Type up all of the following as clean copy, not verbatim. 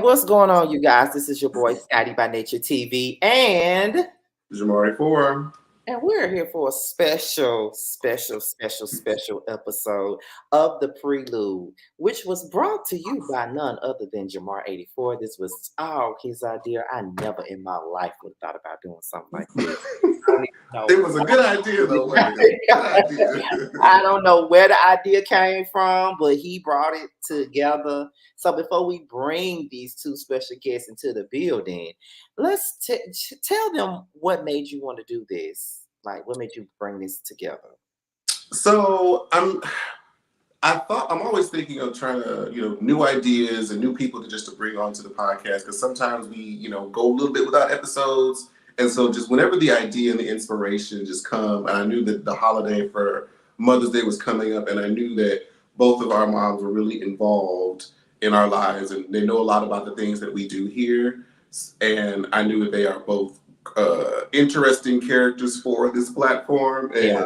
what's going on, you guys? This is your boy Scotty by Nature TV, and Jamar 4. we're here for a special episode of the Prelude, which was brought to you by none other than Jamar 84. This was all his idea. I never in my life would have thought about doing something like this. It was a good idea, though, wasn't it? Good idea. I don't know where the idea came from, but he brought it together. So before we bring these two special guests into the building, let's tell them what made you want to do this. Like, what made you bring this together? So I'm always thinking of trying to, new ideas and new people to bring onto the podcast, because sometimes we, go a little bit without episodes. And so just whenever the idea and the inspiration just come, and I knew that the holiday for Mother's Day was coming up, and I knew that both of our moms were really involved in our lives, and they know a lot about the things that we do here. And I knew that they are both interesting characters for this platform. And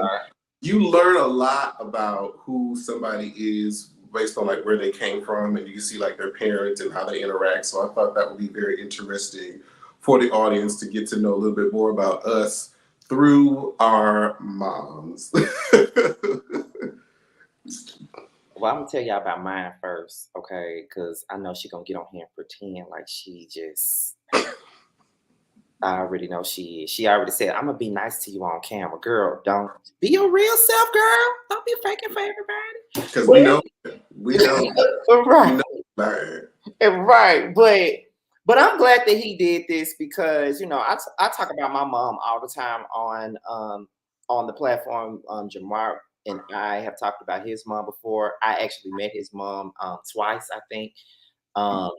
you learn a lot about who somebody is based on like where they came from, and you see like their parents and how they interact. So I thought that would be very interesting for the audience to get to know a little bit more about us through our moms. Well, I'm gonna tell y'all about mine first, okay? Because I know she's gonna get on here and pretend like she just. I already know she is. She already said, "I'm gonna be nice to you on camera, girl. Don't be your real self, girl. Don't be faking for everybody." Because we know, right, we know. Right. But I'm glad that he did this, because I talk about my mom all the time on the platform. Jamar and I have talked about his mom before. I actually met his mom twice, I think.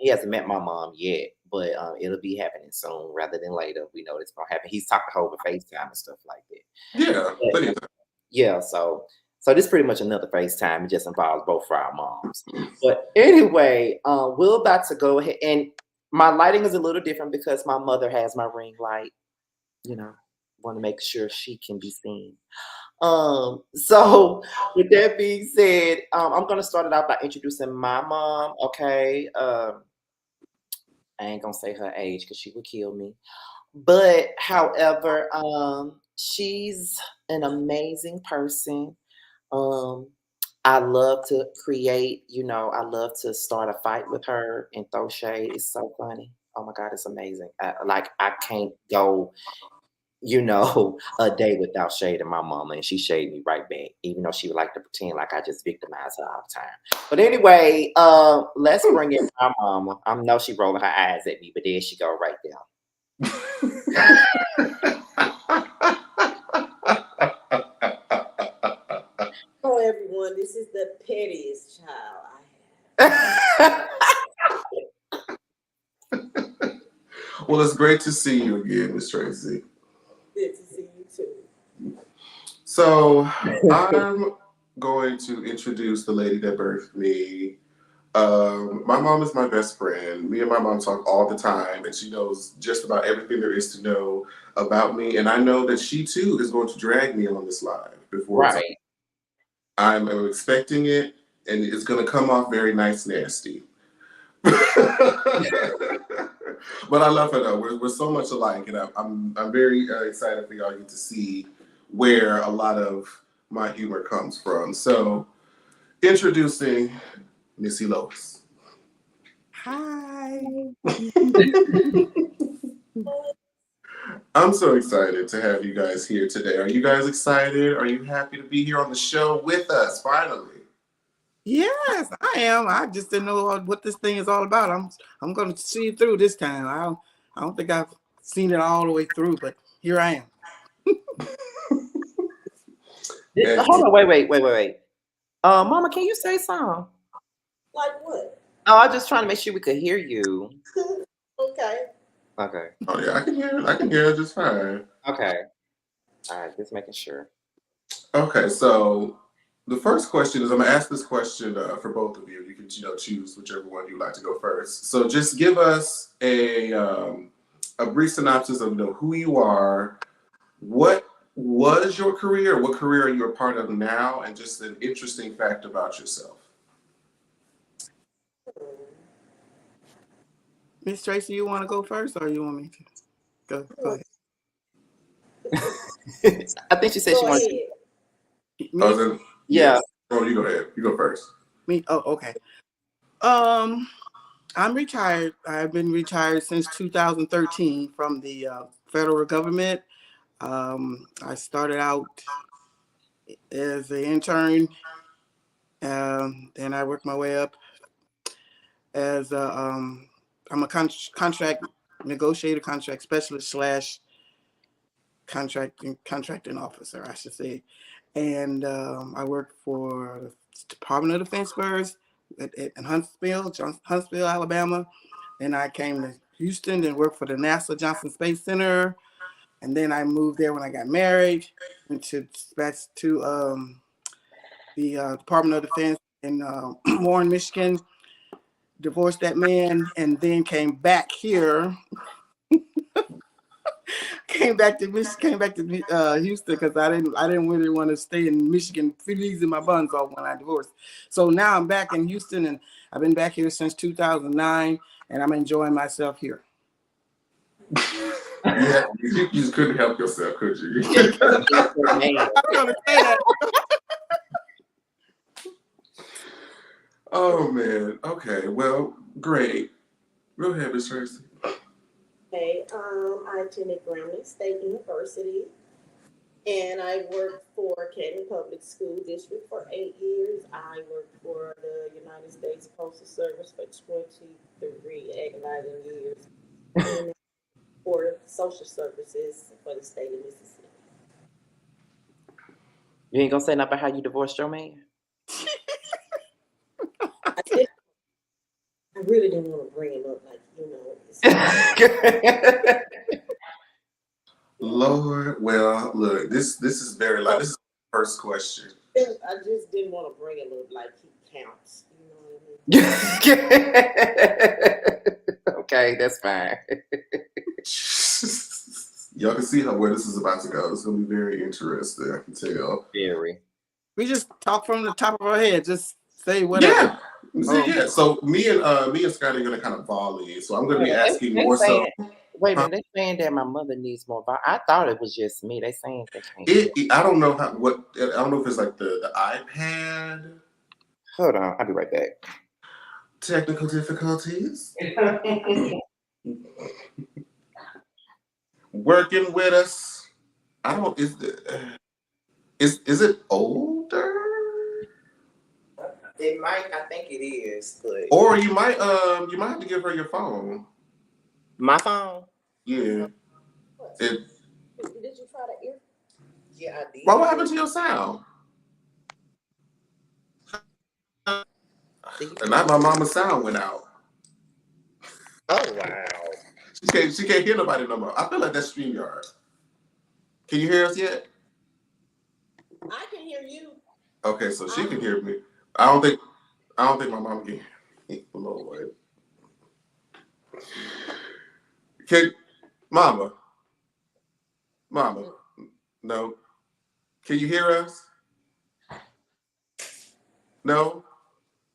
He hasn't met my mom yet, but it'll be happening soon rather than later. We know it's gonna happen. He's talked to her over FaceTime and stuff like that. Yeah, so this is pretty much another FaceTime. It just involves both of our moms. But anyway, we're about to go ahead, and my lighting is a little different because my mother has my ring light. Want to make sure she can be seen. So with that being said, I'm gonna start it out by introducing my mom. Okay. I ain't gonna say her age because she would kill me. But however, she's an amazing person. I love to create, I love to start a fight with her and throw shade. It's so funny. Oh my God, it's amazing. I can't go a day without shading my mama, and she shaded me right back, even though she would like to pretend like I just victimize her all the time. But anyway, let's bring in my mama. I know she rolling her eyes at me, but there she go right there. Hello, everyone. This is the pettiest child I have. Well, it's great to see you again, Miss Tracy. Good to see you too. So I'm going to introduce the lady that birthed me. My mom is my best friend. Me and my mom talk all the time, and she knows just about everything there is to know about me. And I know that she too is going to drag me on this live before. Right. I'm expecting it, and it's going to come off very nice, nasty. But I love her though. We're so much alike, and I'm very excited for y'all to get to see where a lot of my humor comes from. So, introducing Missy Lois. Hi. I'm so excited to have you guys here today. Are you guys excited? Are you happy to be here on the show with us finally? Yes, I am. I just didn't know what this thing is all about. I'm going to see it through this time. I don't think I've seen it all the way through, but here I am. Hold on, wait. Mama, can you say something? Like what? Oh, I'm just trying to make sure we could hear you. Okay. Oh yeah, I can hear it just fine. Okay. All right, just making sure. Okay, so the first question is, I'm gonna ask this question for both of you. You can choose whichever one you'd like to go first. So just give us a brief synopsis of who you are, what was your career, what career are you a part of now, and just an interesting fact about yourself. Miss Tracy, you want to go first, or you want me to go ahead? I think she said she Go wants. ahead. Me? Oh, then, Yeah. yes. Oh, you go ahead. You go first. Me? Oh, okay. I'm retired. I've been retired since 2013 from the federal government. I started out as an intern. Then I worked my way up as I'm a contract negotiator, contract specialist slash contracting officer, I should say. And I worked for the Department of Defense first in Huntsville, Alabama. Then I came to Houston and worked for the NASA Johnson Space Center. And then I moved there when I got married. Went back to the Department of Defense in Warren, Michigan. Divorced that man, and then came back here. Came back to Houston because I didn't really want to stay in Michigan, freezing my buns off when I divorced. So now I'm back in Houston, and I've been back here since 2009, and I'm enjoying myself here. Yeah, you just couldn't help yourself, could you? I'm gonna say that. Oh man. Okay. Well, great. Go ahead, Miss Tracy. Okay, I attended Grambling State University, and I worked for Canton Public School District for 8 years. I worked for the United States Postal Service for 23 agonizing years, and for social services for the state of Mississippi. You ain't gonna say nothing about how you divorced your man? I really didn't want to bring him up, like, it's Lord, well, look, this is very like this is the first question. I just didn't want to bring him up like he counts. You know what I mean? Okay, that's fine. Y'all can see where this is about to go. It's gonna be very interesting. I can tell. Very. We just talk from the top of our head. Just say whatever. Yeah. Yeah. So me and Scotty are gonna kind of volley. So I'm gonna be asking more so. Wait a minute, they saying that my mother needs more. I thought it was just me. They saying they can't. I don't know I don't know if it's like the iPad. Hold on, I'll be right back. Technical difficulties. Working with us. I don't. Is it older? It might. I think it is. But Or you might have to give her your phone. my phone. Yeah. Did you try the ear? Yeah, I did. What happened to your sound? And now my mama's sound went out. Oh wow. She can't hear nobody no more. I feel like that's StreamYard. Can you hear us yet? I can hear you. Okay, so she can hear me. I don't think my mom can hear me. Lord. Mama. No. Can you hear us? No.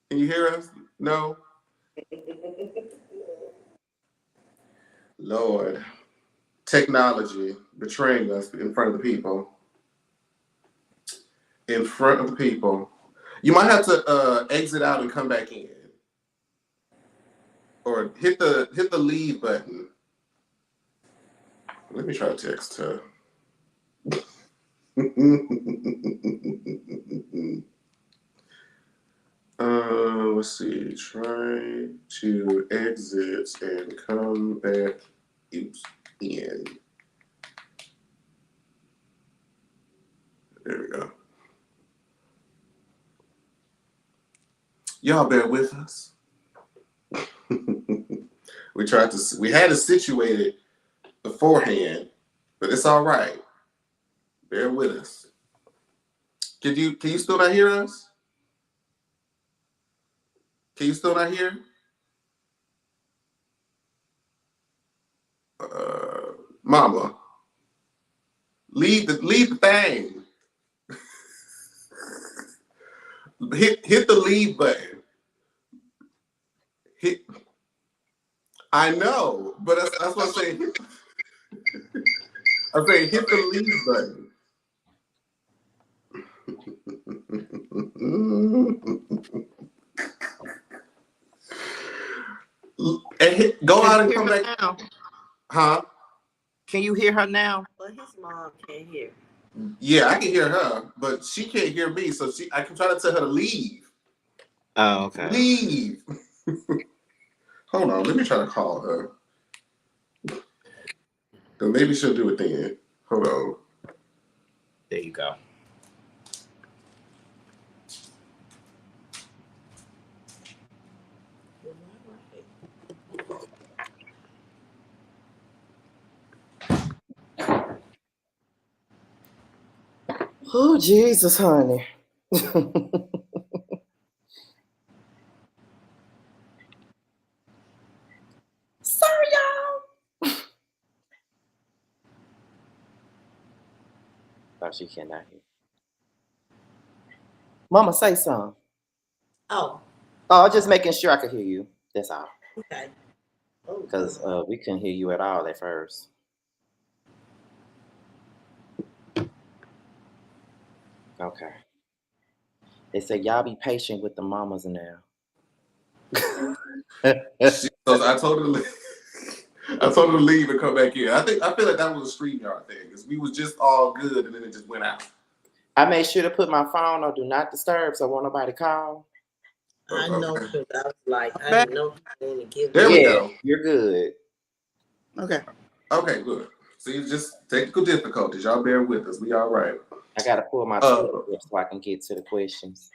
Can you hear us? No. Lord. Technology betraying us in front of the people. In front of the people. You might have to exit out and come back in. Or hit the leave button. Let me try to text her. Let's see. Try to exit and come back in. There we go. Y'all bear with us. We had it situated beforehand, but it's all right. Bear with us. Can you still not hear us? Can you still not hear? Mama, leave the thing. hit the leave button. I know, but that's what I'm saying. I'm saying hit the leave button. And go out and come back now. Huh? Can you hear her now? But his mom can't hear. Yeah, I can hear her, but she can't hear me. So I can try to tell her to leave. Oh, okay. Leave. Hold on, let me try to call her. So maybe she'll do it then. Hold on. There you go. Oh, Jesus, honey. Sorry, y'all. Oh, she cannot hear. Mama, say something. Oh. Oh, just making sure I could hear you. That's all. Okay. Because we couldn't hear you at all at first. Okay. They said y'all be patient with the mamas now. So I told her to leave. I told her to leave and come back in. I feel like that was a StreamYard thing because we was just all good and then it just went out. I made sure to put my phone on do not disturb so won't nobody call. I know, because I was like, I didn't know he was going to give There we go. You're good. Okay. Okay, good. See, just technical difficulties. Y'all bear with us. We all right. I gotta pull my Twitter up so I can get to the questions.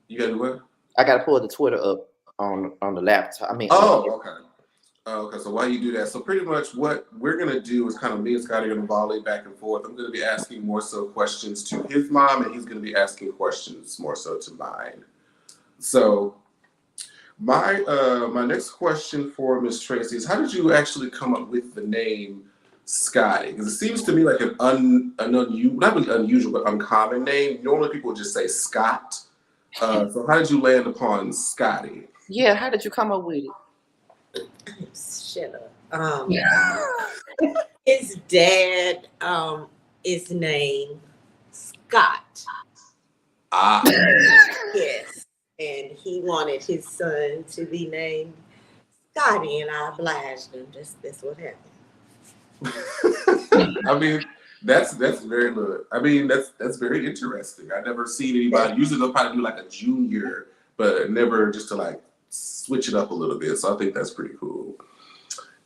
You gotta do what? I gotta pull the Twitter up on the laptop. Okay. Okay, so while you do that, so pretty much what we're gonna do is kind of me and Scotty are gonna volley back and forth. I'm gonna be asking more so questions to his mom, and he's gonna be asking questions more so to mine. So my next question for Miss Tracy is, how did you actually come up with the name Scotty? Because it seems to me like an unusual, not really unusual, but uncommon name. Normally people would just say Scott. So how did you land upon Scotty? Yeah, how did you come up with it? Shut up. His dad is named Scott. Yes. And he wanted his son to be named Scotty, and I obliged him. That's what happened. I mean, that's very good. I mean, that's very interesting. I never seen anybody. Usually they'll probably do like a junior, but never just to like switch it up a little bit. So I think that's pretty cool.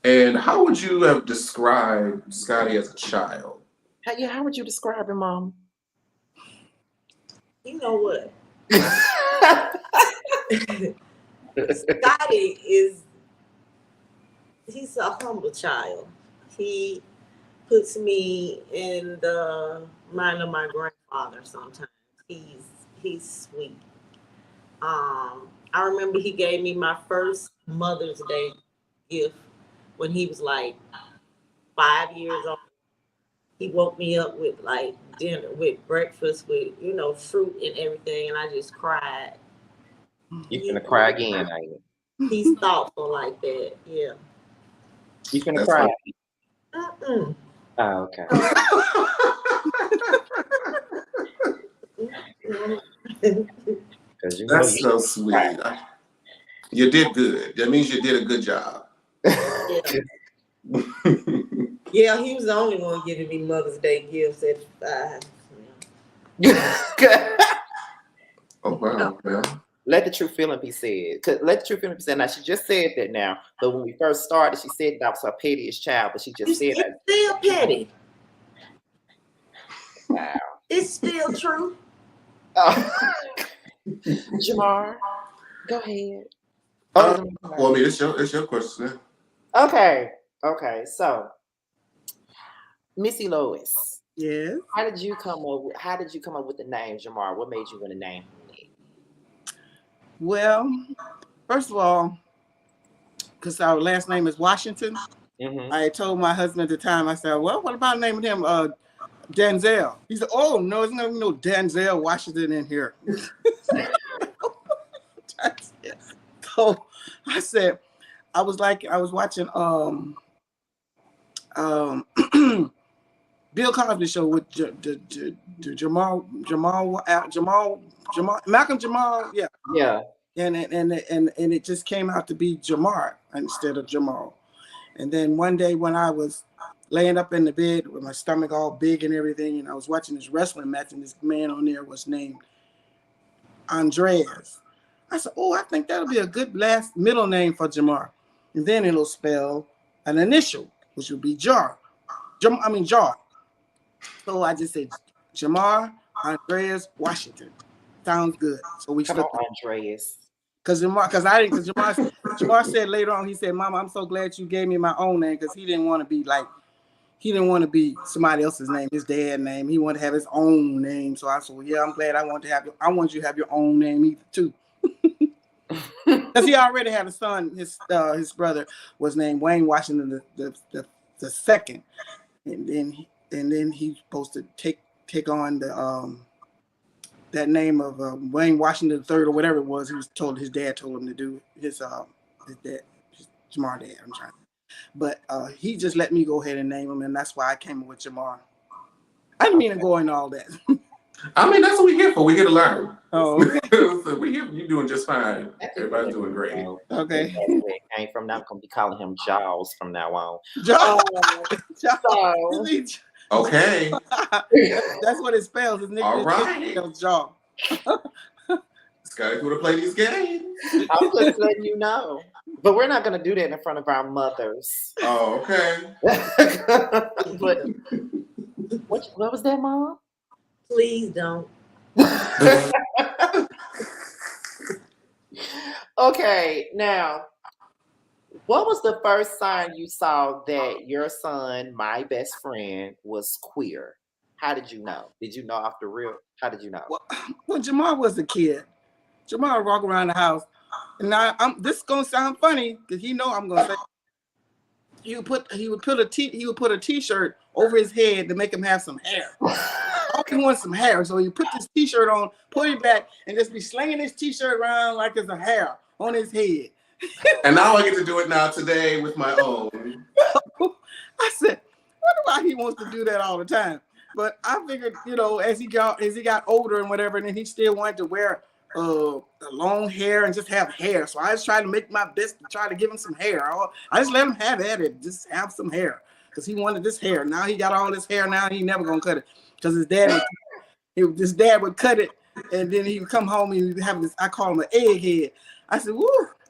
And how would you have described Scotty as a child? How would you describe him, Mom? You know what? Scotty he's a humble child. He puts me in the mind of my grandfather sometimes. He's sweet. I remember he gave me my first Mother's Day gift when he was like 5 years old. He woke me up with like dinner, with breakfast, with fruit and everything, and I just cried. You finna cry again, ain't you? He's thoughtful like that, yeah. You finna cry? Mm-mm. Oh, okay. That's so sweet. You did good. That means you did a good job. Yeah, he was the only one giving me Mother's Day gifts at 5. Oh, wow. Yeah. Let the true feeling be said. Let the true feeling be said. Now, she just said that now, but when we first started, she said that I was her pettiest child, but she just said that. It's still petty. Wow. It's still true. Jamar, go ahead. Well, I mean, it's your question. Okay. So, Missy Lois. Yes. How did you come up with the name Jamar? What made you want to name him? Well, first of all, because our last name is Washington, I told my husband at the time, I said, well, what about naming him Denzel? He said, oh, no, there's no Denzel Washington in here. So I said, I was watching Bill Cosby show with Malcolm Jamal, yeah. Yeah. And it just came out to be Jamar instead of Jamal. And then one day when I was laying up in the bed with my stomach all big and everything, and I was watching this wrestling match, and this man on there was named Andreas. I said, oh, I think that'll be a good last middle name for Jamar. And then it'll spell an initial, which would be Jar. Jar. So I just said Jamar Andreas Washington. Sounds good. So we Come slipped on, Andreas. Because Jamar said later on, he said, Mama, I'm so glad you gave me my own name, because he didn't want to be somebody else's name, his dad's name. He wanted to have his own name. So I said, well, yeah, I'm glad I want you to have your own name too. Because he already had a son. His brother was named Wayne Washington the second. And then he's supposed to take on the that name of Wayne Washington III or whatever it was. His dad told him to do his Jamar dad. I'm trying, but he just let me go ahead and name him, and that's why I came up with Jamar. I didn't mean to go into all that. I mean, that's what we're here for. We're here to learn. Oh, okay. So you're doing just fine. Everybody's doing great. Okay. Where it came from. Now I'm gonna be calling him Jaws from now on. Jaws. Okay. That's what it spells. His All right. spells Jaw. Scotty would have played these games. I'm just letting you know. But we're not gonna do that in front of our mothers. Oh, okay. But what was that, Mom? Please don't. Okay, now, what was the first sign you saw that your son, my best friend, was queer? How did you know? Did you know off the real? How did you know? When Jamar was a kid, Jamar would walk around the house, and this is gonna sound funny because I'm gonna say he would put a t-shirt over his head to make him have some hair. He wants some hair, so he put this t-shirt on, put it back, and just be slinging this t-shirt around like there's a hair on his head. And now I get to do it now today with my own. I said, I wonder why he wants to do that all the time. But I figured, as he got older and whatever, and then he still wanted to wear long hair and just have hair. So I was trying to make my best to try to give him some hair. I just let him have at it, just have some hair, because he wanted this hair. Now he got all this hair. Now he never gonna cut it, because his dad would cut it, and then he would come home and he'd have this. I call him an egghead. I said, "Woo,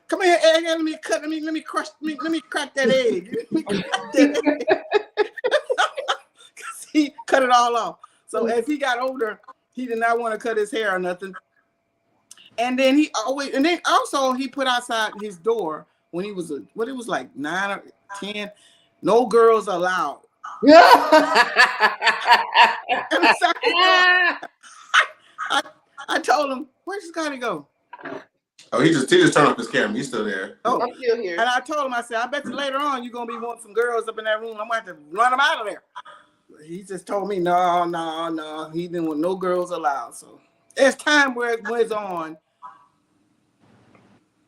come here, egghead. Let me crack that egg." Let me crack that egg. He cut it all off. So as he got older, he did not want to cut his hair or nothing. And then he put outside his door when he was like 9 or 10. No girls allowed. I told him, where's Scotty go? Oh, he just turned off his camera. He's still there. Oh, I'm still here. And I told him, I said, I bet you later on you're gonna be wanting some girls up in that room. I'm gonna have to run them out of there. He just told me, no. He didn't want no girls allowed. So as time went on,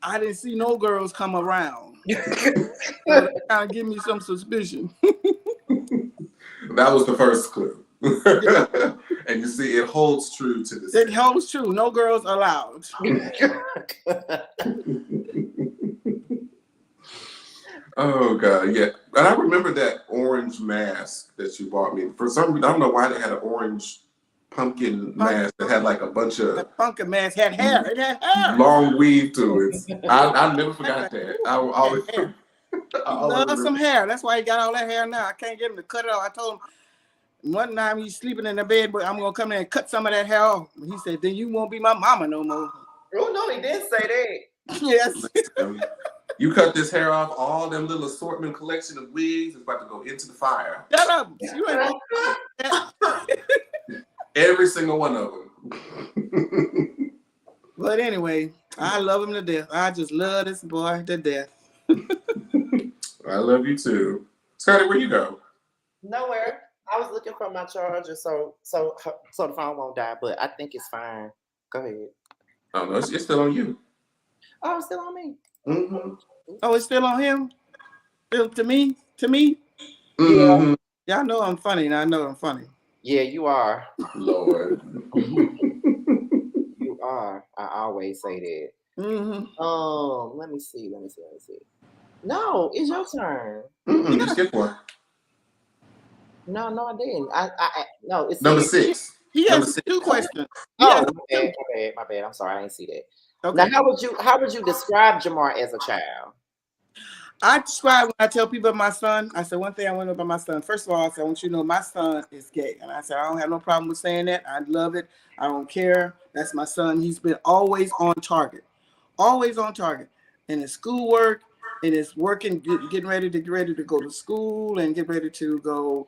I didn't see no girls come around. So that kind of give me some suspicion. That was the first clue. And you see, it holds true to this. It holds true. No girls allowed. Oh God, yeah. And I remember that orange mask that you bought me. For some reason, I don't know why they had an orange pumpkin mask that had like a bunch of. The pumpkin mask had hair. It had hair. Long weave to it. I never forgot that. I always. Love some hair. That's why he got all that hair now. I can't get him to cut it off. I told him one time he's sleeping in the bed, but I'm gonna come in and cut some of that hair off. He said, "Then you won't be my mama no more." Oh no, he didn't say that. Yes. You cut this hair off, all them little assortment collection of wigs is about to go into the fire. Shut up. You ain't Every single one of them. But anyway, I love him to death. I just love this boy to death. I love you too. Scotty, where you go? Nowhere. I was looking for my charger so the phone won't die, but I think it's fine. Go ahead. Oh no, it's still on you. Oh, it's still on me. Mm-hmm. Oh, it's still on him? Still to me? To me? Mhm. Y'all know I'm funny, and I know I'm funny. Yeah, you are. Lord. You are. I always say that. Let me see. No, it's your turn. You skipped one. No, I didn't. No, it's Number 6. He Number has 6. 2 questions. Oh, my bad. I'm sorry, I didn't see that. Okay. Now, how would you describe Jamar as a child? I describe when I tell people about my son, I said one thing I want to know about my son. First of all, I said, I want you to know my son is gay. And I said, I don't have no problem with saying that. I love it. I don't care. That's my son. He's been always on target. Always on target. In his schoolwork, in his working, getting ready to go to school and get ready to go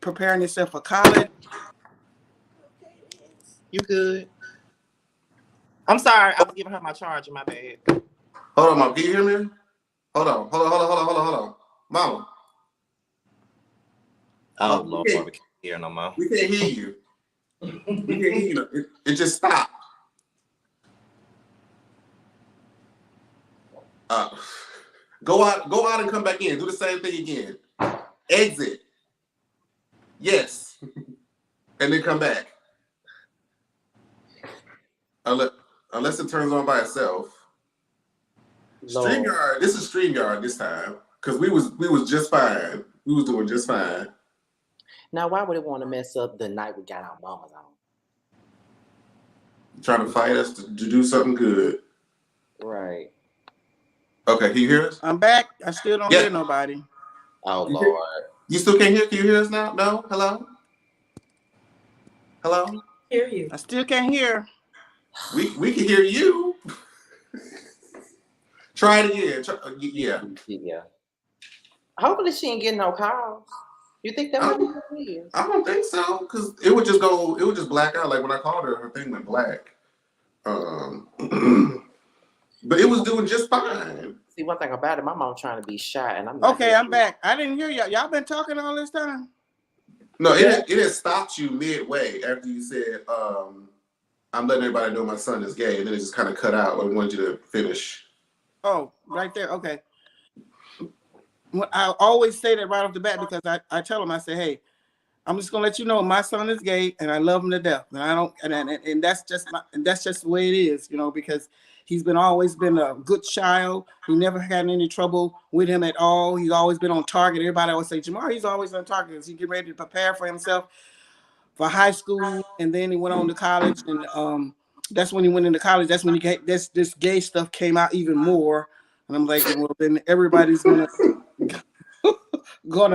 preparing himself for college. You good? I'm sorry, I was giving her my charger, my bad. Hold on, Mom. Can you hear me? Hold on. Mama. Oh, Lord, we can't hear no more. We can't hear you. We can't hear you. It just stopped. Go out and come back in. Do the same thing again. Exit. Yes. And then come back. Unless it turns on by itself. Lord. StreamYard. This is StreamYard this time. Because we was just fine. We was doing just fine. Now, why would it want to mess up the night we got our mamas on? Trying to fight us to do something good. Right. Okay, can you hear us? I'm back. I still don't hear nobody. Oh, Lord. You still can't hear? Can you hear us now? No? Hello? Hello? Hear you. I still can't hear. We can hear you. Try it again. Yeah. Hopefully she ain't getting no calls. You think that might be what it is? I don't think so, because it would just black out. Like when I called her thing went black. But it was doing just fine. See, one thing about it, my mom trying to be shy, and I'm not. Okay, I'm back. I didn't hear y'all. Y'all been talking all this time? No, it had stopped you midway after you said, I'm letting everybody know my son is gay, and then it just kind of cut out. I wanted you to finish. Oh, right there. Okay. I always say that right off the bat because I tell them, I say, hey, I'm just gonna let you know my son is gay and I love him to death. And I don't and that's just the way it is, because he's always been a good child. He never had any trouble with him at all. He's always been on target. Everybody always say, Jamar, he's always on target because he get ready to prepare for himself for high school, and then he went on to college, and that's when he went into college. That's when this gay stuff came out even more. And I'm like, well, then everybody's gonna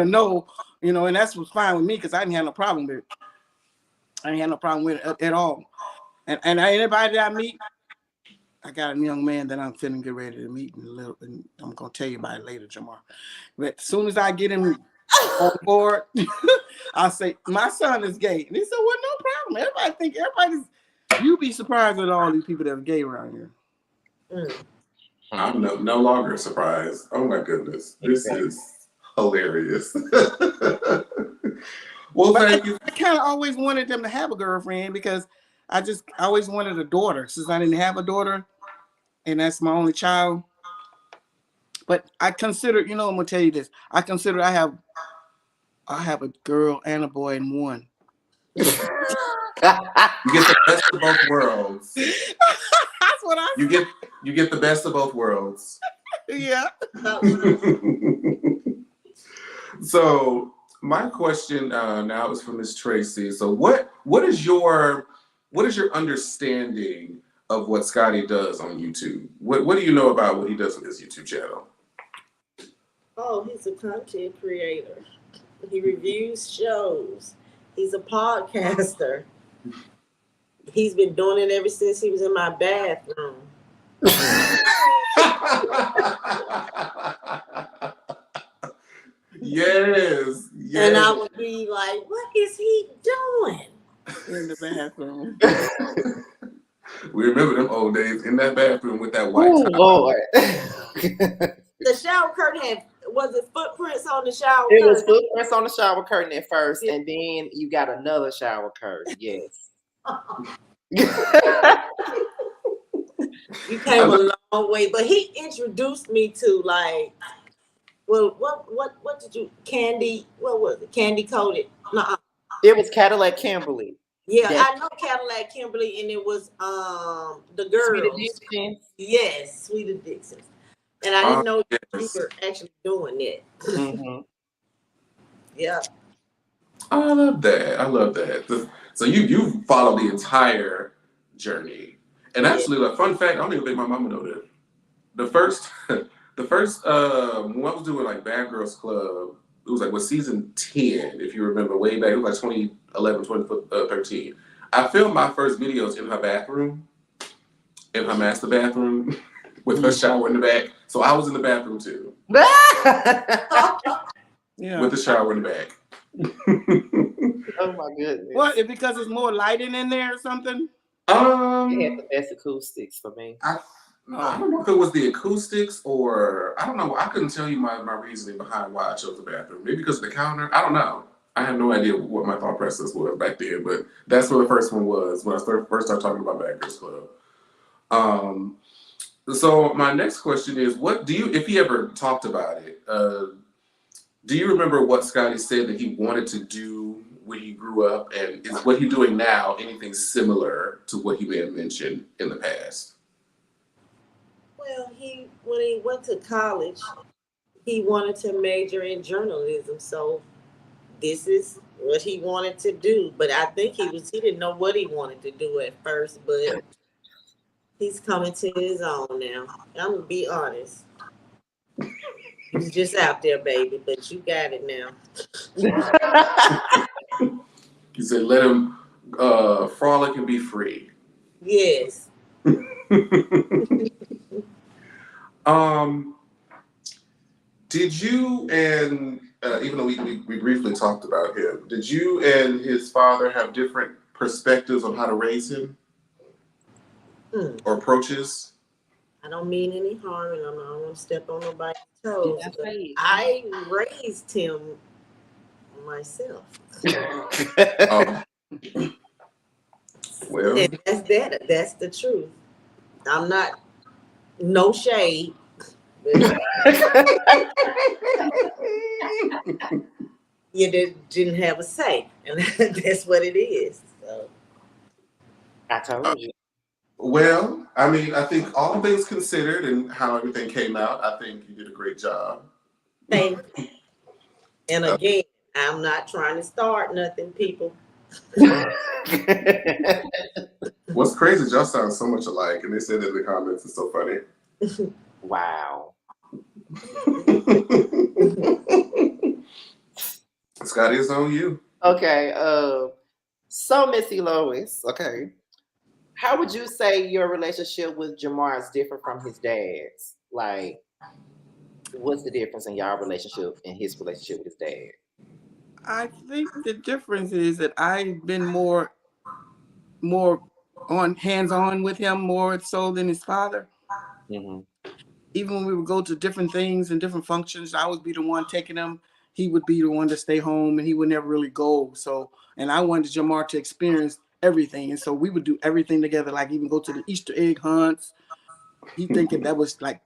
know, and that's what's fine with me because I didn't have no problem with it. I didn't have no problem with it at all. And anybody that I meet, I got a young man that I'm feeling get ready to meet in a little, and I'm gonna tell you about it later, Jamar. But as soon as I get him on board, I'll say my son is gay, and he said, "Well, no problem. You be surprised at all these people that are gay around here." I'm no longer surprised. Oh my goodness, this is hilarious. Well, thank you. I kind of always wanted them to have a girlfriend because I always wanted a daughter since I didn't have a daughter, and that's my only child. But I consider, I'm gonna tell you this. I consider I have a girl and a boy in one. You get the best of both worlds. That's what I. You get the best of both worlds. Yeah. So my question now is for Miss Tracy. So what is your understanding of what Scotty does on YouTube? What do you know about what he does on his YouTube channel? Oh, he's a content creator. He reviews shows. He's a podcaster. He's been doing it ever since he was in my bathroom. Yes. And I would be like, what is he doing? In the bathroom. We remember them old days in that bathroom with that white Oh, towel. Lord. The shower curtain was it footprints on the shower It curtain? was footprints on the shower curtain at first, and then you got another shower curtain. Yes. You came a long long way. But he introduced me to like, well, what did you candy? What was it? Candy coated? No, It was Cadillac Kimberly. yeah, That I know Cadillac Kimberly, and it was the Sweet girls. Addictions. Yes, Sweet Dixon. And I Oh, didn't know you yes. were actually doing that. Mhm. Yeah. I love that. I love that. So you follow the entire journey. And Yeah. actually, a fun fact, I don't even think my mama know that. The first when I was doing like Bad Girls Club, it was like season 10, if you remember, way back. It was like 2011, 2013. I filmed my first videos in her bathroom, in her master bathroom, with her shower in the back. So I was in the bathroom too, Yeah. with the shower in the back. Oh my goodness. What? Because it's more lighting in there or something? It had the best acoustics for me. I don't know if it was the acoustics or I don't know. I couldn't tell you my reasoning behind why I chose the bathroom. Maybe because of the counter. I don't know. I have no idea what my thought process was back then, but that's what the first one was when I first started talking about Bad Girls Club. So my next question is, what do you, if he ever talked about it, do you remember what Scotty said that he wanted to do when he grew up, and is what he's doing now anything similar to what he may have mentioned in the past? Well, when he went to college, he wanted to major in journalism. So this is what he wanted to do. But I think he didn't know what he wanted to do at first, but he's coming to his own now. I'm gonna be honest. He's just out there, baby, but you got it now. He said, let him frolic and be free. Yes. Did you and even though we briefly talked about him, did you and his father have different perspectives on how to raise him or approaches? I don't mean any harm, and I don't want to step on nobody's toes. Yeah, But I raised him myself. Well, And that's the truth. I'm not no shade. You didn't have a say, and that's what it is. So. I told you. Well, I mean, I think all things considered and how everything came out, I think you did a great job. Thank you. And again, I'm not trying to start nothing, people. What's crazy is y'all sound so much alike, and they said in the comments, it's so funny. Wow. Scotty, it's on you. Okay. So Missy Lois, okay. How would you say your relationship with Jamar is different from his dad's? Like, what's the difference in y'all relationship and his relationship with his dad? I think the difference is that I've been more on hands-on with him more so than his father. Mm-hmm. Even when we would go to different things and different functions, I would be the one taking him. He would be the one to stay home, and he would never really go. So, and I wanted Jamar to experience everything, and so we would do everything together. Like even go to the Easter egg hunts. He thinking that was like,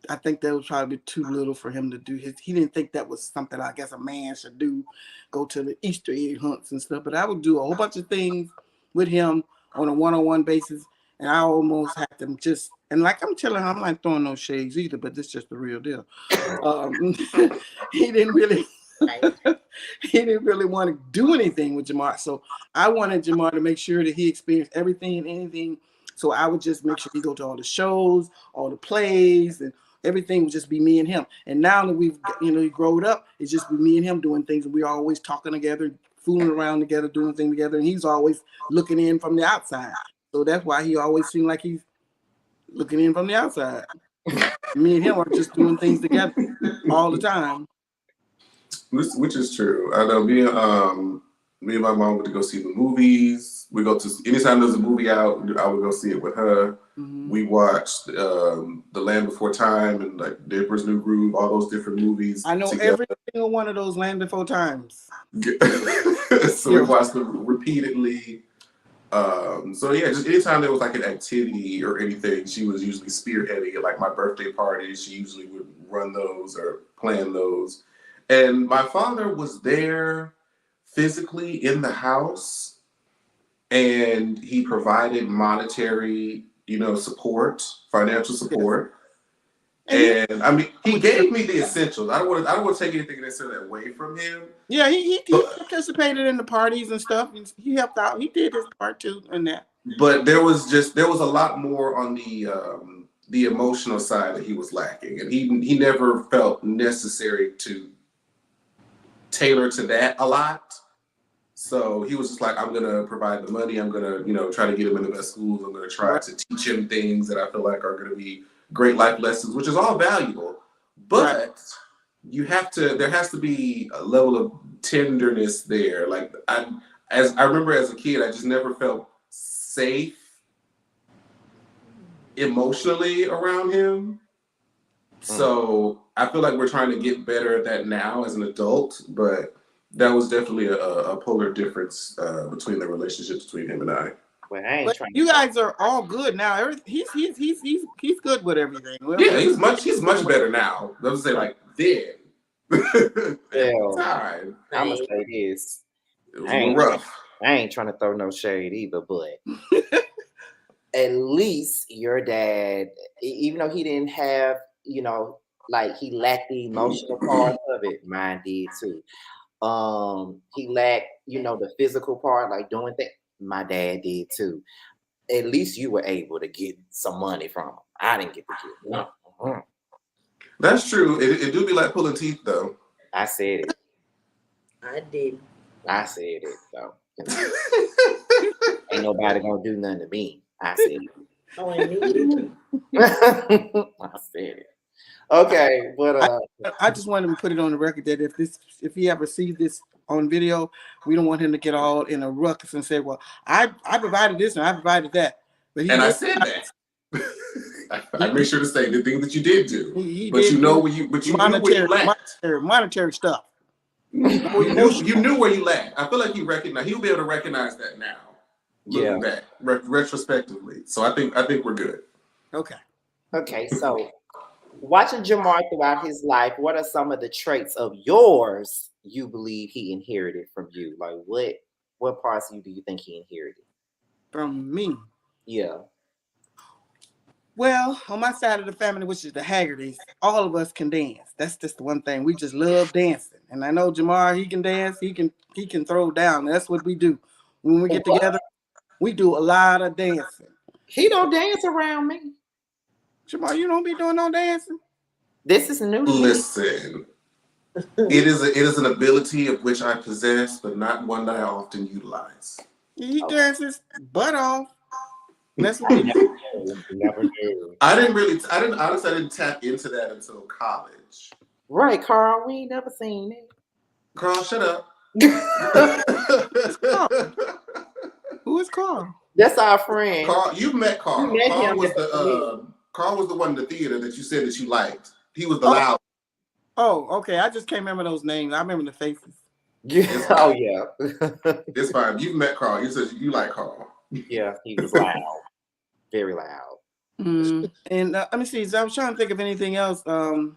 I think that was probably too little for him to do. He didn't think that was something I guess a man should do, go to the Easter egg hunts and stuff. But I would do a whole bunch of things with him on a one-on-one basis, and I almost had to just, and like I'm telling him, I'm not throwing no shades either, but this is just the real deal. He didn't really want to do anything with Jamar. So I wanted Jamar to make sure that he experienced everything and anything. So I would just make sure he go to all the shows, all the plays, and everything would just be me and him. And now that we've, he growed up, it's just be me and him doing things. And we're always talking together, fooling around together, doing things together. And he's always looking in from the outside. So that's why he always seemed like he's looking in from the outside. Me and him are just doing things together all the time. Which is true. I know me and my mom went to go see the movies. We go to, anytime there's a movie out, I would go see it with her. Mm-hmm. We watched The Land Before Time and like The Emperor's New Groove, all those different movies. I know together. Every single one of those Land Before Times. So we watched them repeatedly. So yeah, just anytime there was like an activity or anything, she was usually spearheading it. Like my birthday parties, she usually would run those or plan those. And my father was there physically in the house, and he provided monetary, support, financial support. And I mean, he gave me the essentials. I don't want to take anything necessarily away from him. Yeah, he participated in the parties and stuff. He helped out. He did his part too in that. But there was a lot more on the emotional side that he was lacking, and he never felt necessary to tailor to that a lot. So he was just like, I'm gonna provide the money. I'm gonna try to get him in the best schools. I'm gonna try to teach him things that I feel like are gonna be great life lessons, which is all valuable. But there has to be a level of tenderness there. Like I remember as a kid, I just never felt safe emotionally around him. So I feel like we're trying to get better at that now as an adult, but that was definitely a polar difference between the relationships between him and I. But you guys are all good now. He's good with everything. Yeah, he's much better now. I would say like then. Time. I'm gonna say this. It was rough. I ain't trying to throw no shade either, but at least your dad, even though he didn't have, like he lacked the emotional part of it, mine did too. He lacked, the physical part, like doing things. My dad did too. At least you were able to get some money from him. I didn't get to get no. That's true. It do be like pulling teeth, though. I said it. I did. I said it, though. Ain't nobody gonna do nothing to me. I said it. Oh, and me. I said it. Okay, but I just wanted to put it on the record that if he ever sees this on video, we don't want him to get all in a ruckus and say, "Well, I provided this and I provided that." But I said that. I made sure to say the things that you did do. But you knew where you monetary stuff. You knew where you lacked. I feel like he'll be able to recognize that now. Looking back retrospectively. So I think we're good. Okay, so watching Jamar throughout his life, what are some of the traits of yours you believe he inherited from you? Like what parts of you do you think he inherited? From me? Yeah. Well, on my side of the family, which is the Haggertys, all of us can dance. That's just the one thing. We just love dancing. And I know Jamar, he can dance, he can throw down. That's what we do. When we get together, we do a lot of dancing. He don't dance around me. Jamar, you don't be doing no dancing? This is new. Listen. It is an ability of which I possess, but not one that I often utilize. He dances butt off. That's what we do. Never do. I didn't tap into that until college. Right, Carl. We ain't never seen it. Carl, shut up. Who is Carl? That's our friend. Carl, you met Carl. You met Carl him. Carl was the one in the theater that you said that you liked. He was the loud. Oh, okay. I just can't remember those names. I remember the faces. Yeah. Oh, yeah. It's fine. You've met Carl. You said you like Carl. Yeah, he was loud. Very loud. And let me see. So I was trying to think of anything else. I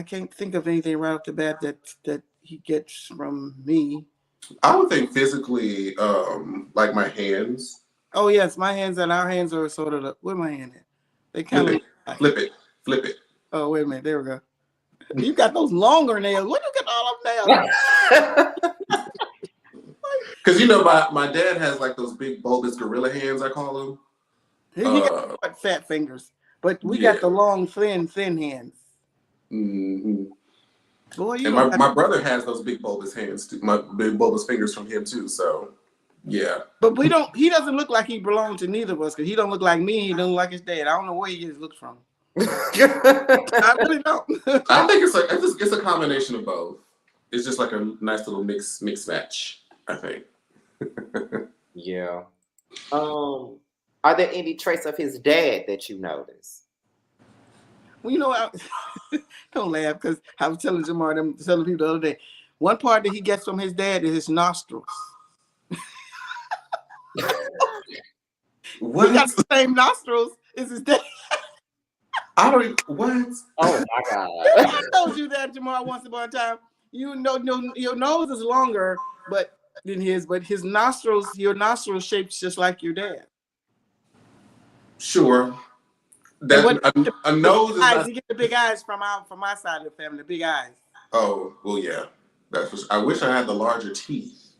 can't think of anything right off the bat that he gets from me. I would think physically, like my hands. Oh yes, my hands and our hands are sort of where my hand at? They kind of flip it. Oh wait a minute, there we go. You got those longer nails. What you got all of nails? Because my dad has like those big bulbous gorilla hands, I call them. He got fat fingers, but we got the long, thin hands. Mm-hmm. Boy, my brother has those big bulbous hands too. My big bulbous fingers from him too. So, yeah. But he doesn't look like he belongs to neither of us because he don't look like me. He doesn't look like his dad. I don't know where he gets his looks from. I really don't. I think it's a combination of both. It's just like a nice little mix match, I think. Yeah. Are there any traits of his dad that you notice? Well, don't laugh because I was telling Jamar, telling people the other day, one part that he gets from his dad is his nostrils. What? He got the same nostrils as his dad. I don't even, what? Oh my God. I told you that, Jamar, once upon a time. You know, your nose is longer, but his nostrils, your nostril shaped just like your dad. Sure. And That what a nose is eyes? not. You get the big eyes from my side of the family. The big eyes. Oh well, yeah. I wish I had the larger teeth.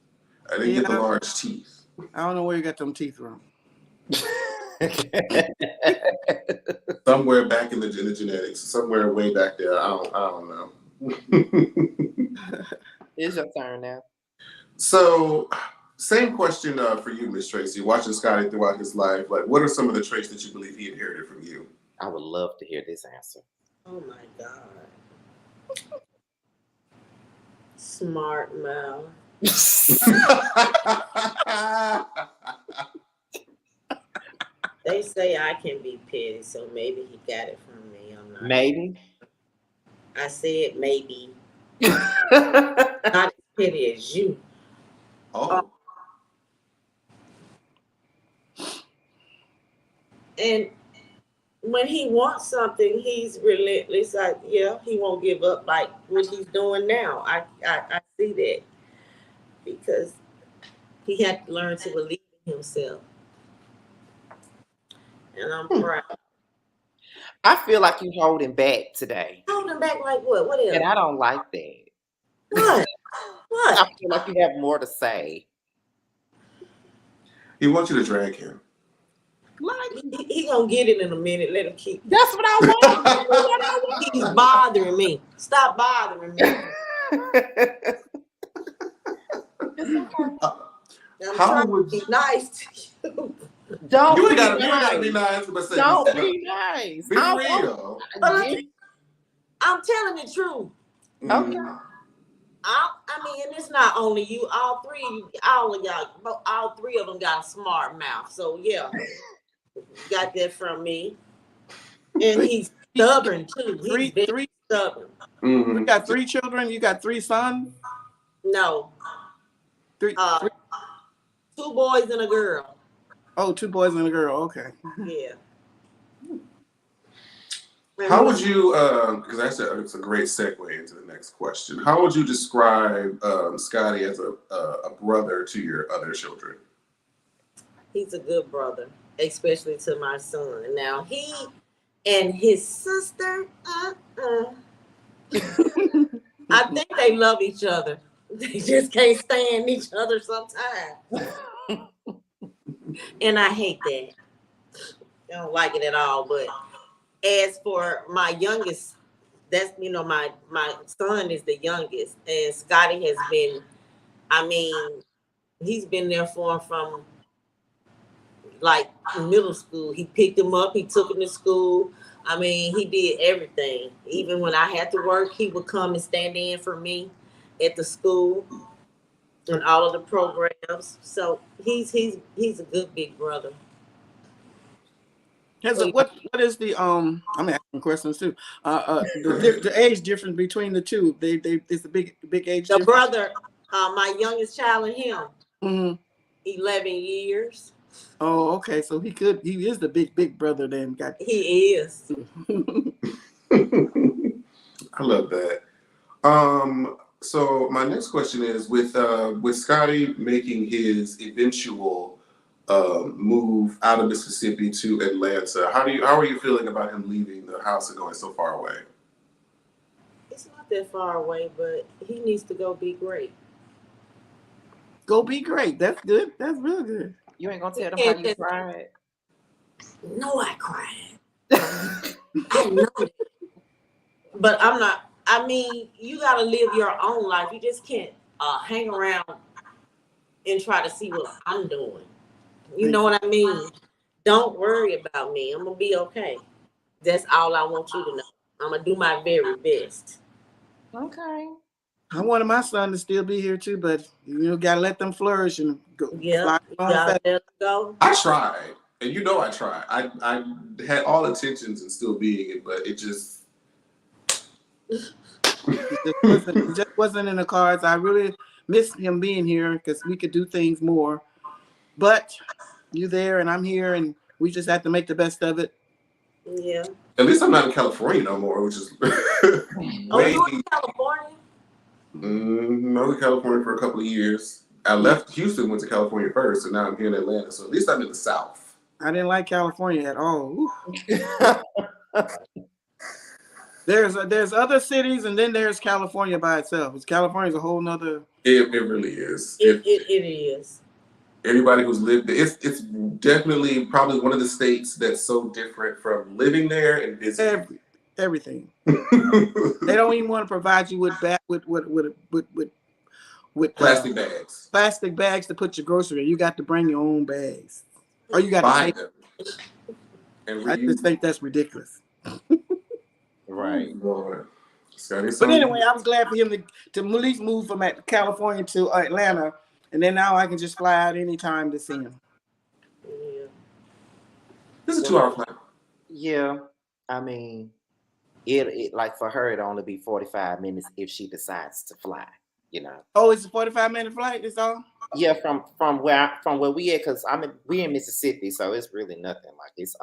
I didn't get the large teeth. I don't know where you got them teeth from. Somewhere back in the genetics, somewhere way back there. I don't know. It's your turn now. So, same question for you, Miss Tracy. Watching Scotty throughout his life, like, what are some of the traits that you believe he inherited from you? I would love to hear this answer. Oh my God. Smart mouth. They say I can be petty, so maybe he got it from me. I'm not. Maybe. I said maybe. Not as petty as you. Oh. And when he wants something, he's relentless. He won't give up like what he's doing now. I see that because he had to learn to believe in himself. And I'm proud. I feel like you holding back today. Holding back like what? What else? And I don't like that. What? What? I feel like you have more to say. He wants you to drag him. Like he gonna get it in a minute. Let him keep. That's what I want. He's bothering me. Stop bothering me. I'm trying to be nice to you. Don't You be ain't gotta nice. be nice, but say Don't be nice. Be real. I'm telling the truth. Okay. I mean, and it's not only you. All three of them got a smart mouth. So yeah, got that from me. And he's stubborn too. He's very stubborn. Mm-hmm. You got 3 children. You got 3 sons. No. Three. 2 boys and a girl. Oh, 2 boys and a girl. Okay. Yeah. How would you, because it's a great segue into the next question. How would you describe Scotty as a brother to your other children? He's a good brother, especially to my son. Now, he and his sister, I think they love each other. They just can't stand each other sometimes. And I hate that. I don't like it at all. But as for my youngest, that's, my son is the youngest. And Scotty has been, he's been there for him from like middle school. He picked him up. He took him to school. He did everything. Even when I had to work, he would come and stand in for me at the school and all of the programs. So he's a good big brother. What is the I'm asking questions too. The age difference between the two. It's a big age the difference. Brother, my youngest child and him, Mm-hmm. 11 years. Oh, okay. So he is the big brother then. He is. I love that. So my next question is with Scotty making his eventual move out of Mississippi to Atlanta. How are you feeling about him leaving the house and going so far away? It's not that far away, but he needs to go be great. Go be great. That's good. That's real good. You ain't gonna tell them how you cried? No, I cried. I know that. But I'm not. You gotta live your own life. You just can't hang around and try to see what I'm doing. You know what I mean? Don't worry about me. I'm gonna be okay. That's all I want you to know. I'm gonna do my very best. Okay. I wanted my son to still be here too, but gotta let them flourish and go. Yeah, gotta let them go. I tried, and I tried. I had all intentions in still being it, but it just it just wasn't in the cards. I really miss him being here because we could do things more. But you there and I'm here, and we just have to make the best of it. Yeah. At least I'm not in California no more, which is way. You in California? I was in California for a couple of years. I left Houston, went to California first, and now I'm here in Atlanta. So at least I'm in the South. I didn't like California at all. There's other cities, and then there's California by itself. California's a whole nother. It really is. It is. Everybody who's lived there, it's definitely probably one of the states that's so different from living there and visiting. Everything. They don't even want to provide you with plastic bags. Plastic bags to put your grocery in. You got to bring your own bags, or you got to take them. I just think that's ridiculous. Right. Lord. But anyway, I was glad for him to at least move from California to Atlanta, and then now I can just fly out anytime to see him. Yeah. This is a 2-hour flight. Yeah, I mean, it like for her, it'll only be 45 minutes if she decides to fly. You know. Oh, it's a 45-minute flight. That's all. Yeah, from where we at, because we in Mississippi, so it's really nothing. Like it's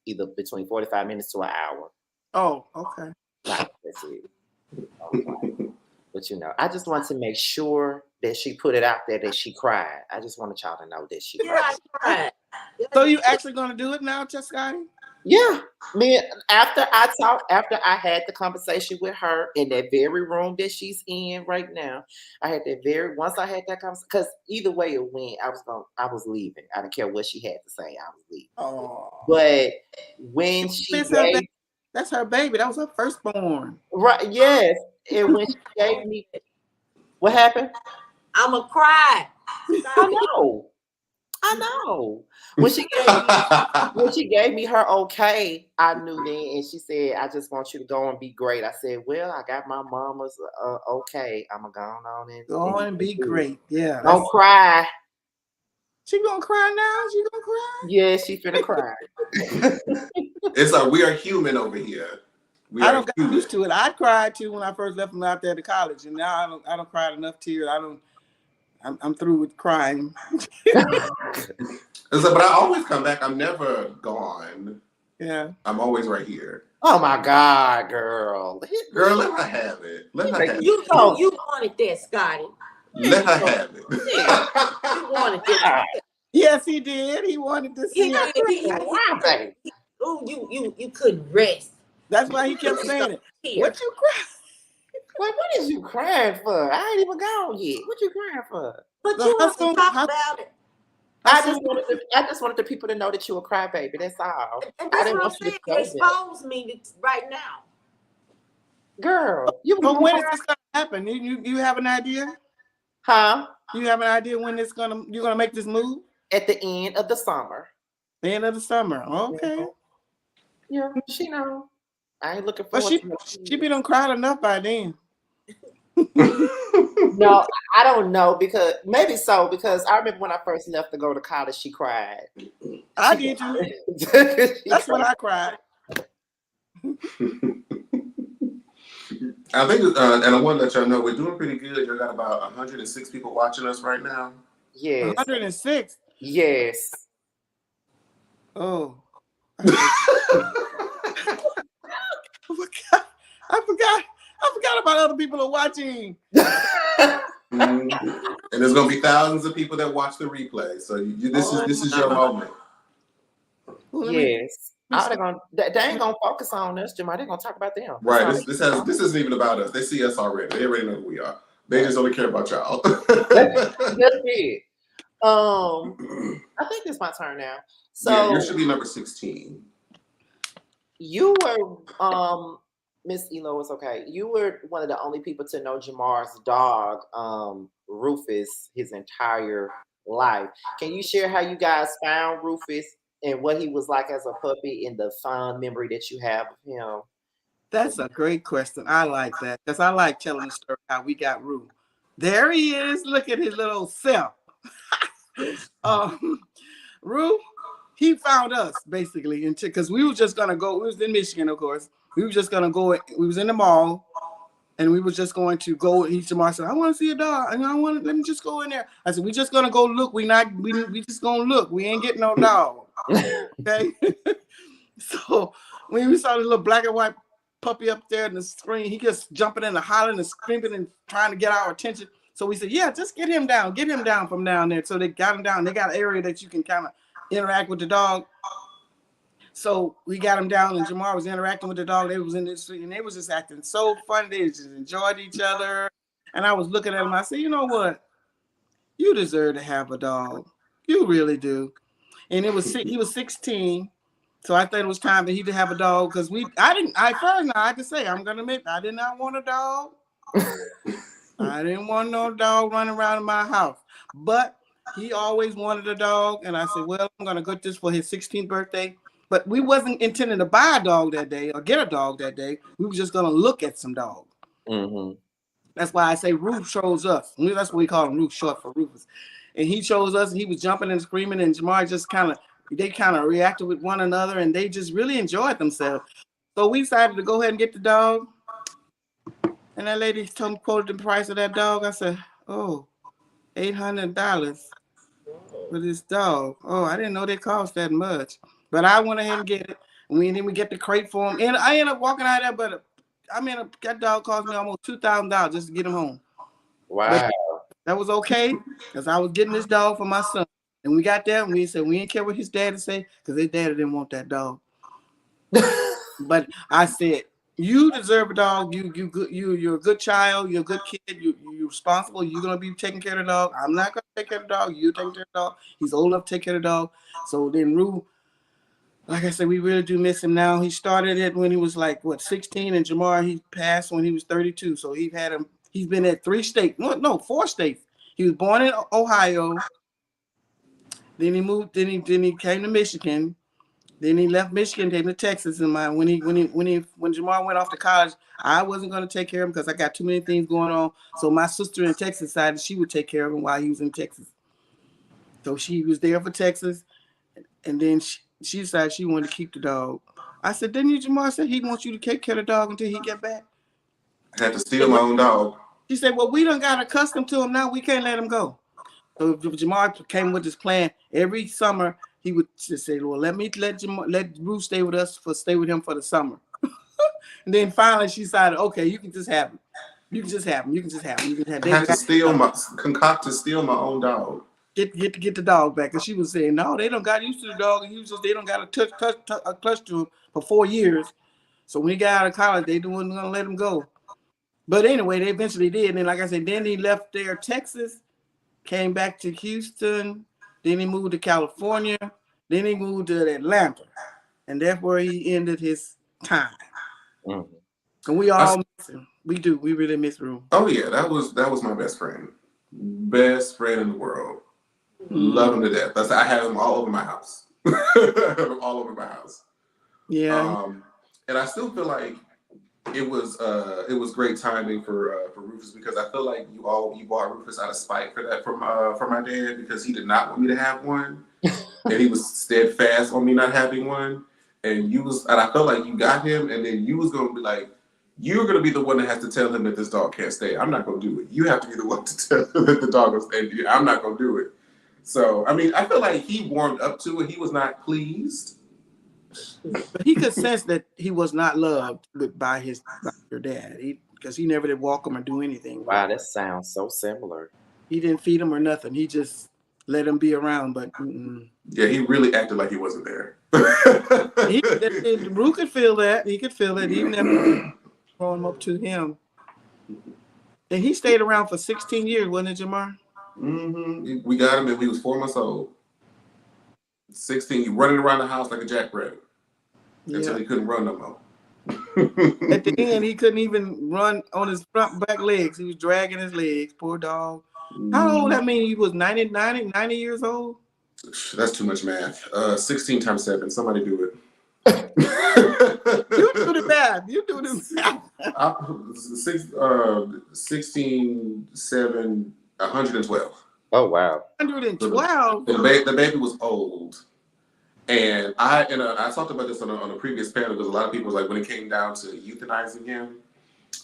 either between 45 minutes to an hour. Oh, okay. Like, that's it. Okay. But you know, I just want to make sure that she put it out there that she cried. I just wanted y'all to know that she cried. I cried. So you actually gonna do it now, Scotty? Yeah, man. After I had the conversation with her in that very room that she's in right now, once I had that conversation, because either way it went, I was leaving. I didn't care what she had to say, I was leaving. Oh, but when that's her baby. That was her firstborn. Right? Yes, and when she gave me, what happened? I'ma cry. I know. When she gave me her okay, I knew then, and she said, "I just want you to go and be great." I said, "Well, I got my mama's okay. I'm gonna go on and go and be great." Yeah. Don't cry. She gonna cry now? She gonna cry? Yeah, she finna cry. It's like we are human over here. I don't get used to it. I cried too when I first left from out there to college, and now I don't cry enough tears. I'm through with crying. But I always come back. I'm never gone. Yeah. I'm always right here. Oh my God, girl. Girl, let her have it. You wanted that, Scotty. Let her have it. You wanted that. Yes, he did. He wanted to see it. Oh, you couldn't rest. That's why he kept saying it. What you crying? Like, what is you crying for? I ain't even gone yet. What you crying for? But you want to talk about it. I just wanted the people to know that you a crybaby. That's all. And that's what I'm saying. Expose me right now, girl. But when is this gonna happen? You have an idea? Huh? You have an idea when you're gonna make this move? At the end of the summer. The end of the summer. Okay. Yeah, she know. I ain't looking for. But she be done cried enough by then. No, I don't know because I remember when I first left to go to college, she cried. I did too. That's when I cried. I think, and I want to let y'all know we're doing pretty good. You got about 106 people watching us right now. Yes. 106. Yes. Oh. I forgot about other people are watching. And there's gonna be thousands of people that watch the replay. So this is your moment. Yes. They ain't gonna focus on us, Jamar. They're gonna talk about them. Right. This isn't even about us. They see us already. They already know who we are. They just only care about y'all. That's it. I think it's my turn now. So yeah, you should be number 16. You were Miss Elo is okay. You were one of the only people to know Jamar's dog, Rufus, his entire life. Can you share how you guys found Rufus and what he was like as a puppy and the fond memory that you have of him? That's a great question. I like that because I like telling the story how we got Rue. There he is. Look at his little self. Rue, he found us basically because we were just gonna go. We was in Michigan, of course. We were just gonna go. We was in the mall, And we were just going to go. Jamar said, "I want to see a dog, and let me just go in there." I said, "We just gonna go look. We just gonna look. We ain't getting no dog." Okay. So when we saw the little black and white puppy up there in the screen, he just jumping in and hollering and screaming and trying to get our attention. So we said, "Yeah, just get him down from down there." So they got him down. They got an area that you can kind of interact with the dog. So we got him down, and Jamar was interacting with the dog. They was in the street, and they was just acting so funny. They just enjoyed each other. And I was looking at him. I said, "You know what? You deserve to have a dog. You really do." And he was 16, so I thought it was time for he to have a dog because I could say I'm gonna admit I did not want a dog. I didn't want no dog running around in my house, but he always wanted a dog, and I said, "Well, I'm gonna get this for his 16th birthday." But we wasn't intending to buy a dog that day or get a dog that day. We were just gonna look at some dogs. Mm-hmm. That's why I say Rufus chose us. That's what we call him, Rufus, short for Rufus. And he chose us. He was jumping and screaming, and Jamar just they reacted with one another, and they just really enjoyed themselves. So we decided to go ahead and get the dog. And that lady quoted the price of that dog. I said, "Oh, $800 for this dog. Oh, I didn't know they cost that much." But I went ahead and get it. And then we get the crate for him. And I ended up walking out of there, but that dog cost me almost $2,000 just to get him home. Wow. But that was okay because I was getting this dog for my son. And we got there and we said we didn't care what his daddy said because his daddy didn't want that dog. But I said, "You deserve a dog. You're a good child. You're a good kid. You're responsible. You're gonna be taking care of the dog. I'm not gonna take care of the dog. You taking care of the dog. He's old enough to take care of the dog." So then Rue, like I said, we really do miss him now. He started it when he was 16, and Jamar, he passed when he was 32. So he's been at 4 states. He was born in Ohio. Then he moved, then he came to Michigan. Then he left Michigan, came to Texas. And when Jamar went off to college, I wasn't going to take care of him because I got too many things going on. So my sister in Texas decided she would take care of him while he was in Texas. So she was there for Texas, and then she decided she wanted to keep the dog. I said, "Didn't you, Jamar said he wants you to take care of the dog until he get back?" I had to steal my own dog. She said, "Well, we done got accustomed to him now. We can't let him go." So Jamar came with this plan. Every summer he would just say, "Well, let Ruth stay with him for the summer." And then finally she decided, "Okay, you can just have him. You can just have him. You can just have him. You can have." I had to steal my own dog. Get the dog back, and she was saying, "No, they don't got used to the dog, and they don't got a clutch to him for 4 years. So when he got out of college, they weren't gonna let him go." But anyway, they eventually did. And like I said, then he left there, Texas, came back to Houston, then he moved to California, then he moved to Atlanta, and that's where he ended his time. Mm-hmm. And we all miss him. We do. We really miss Rue. Oh yeah, that was my best friend in the world. Love him to death. I have him all over my house. All over my house. Yeah. And I still feel like it was great timing for Rufus because I feel like you bought Rufus out of spite for my dad because he did not want me to have one, and he was steadfast on me not having one. And I felt like you got him, and then you was gonna be like, you're gonna be the one that has to tell him that this dog can't stay. I'm not gonna do it. You have to be the one to tell him that the dog will stay. I'm not gonna do it. So I mean, I feel like he warmed up to it. He was not pleased. But he could sense that he was not loved by your dad because he never did walk him or do anything. Wow, that sounds so similar. He didn't feed him or nothing. He just let him be around. But yeah, he really acted like he wasn't there. Rue could feel that. He could feel it even after growing up to him. And he stayed around for 16 years, wasn't it, Jamar? Mm-hmm. We got him when he was 4 months old. 16, running around the house like a jackrabbit until he couldn't run no more. At the end, he couldn't even run on his back legs. He was dragging his legs. Poor dog. How old? I mean, he was 90 years old? That's too much math. 16 times 7. Somebody do it. You do the math. You do the math. 16, 7, 112. Oh, wow. 112? The baby was old. And I talked about this on a previous panel because a lot of people was like, when it came down to euthanizing him,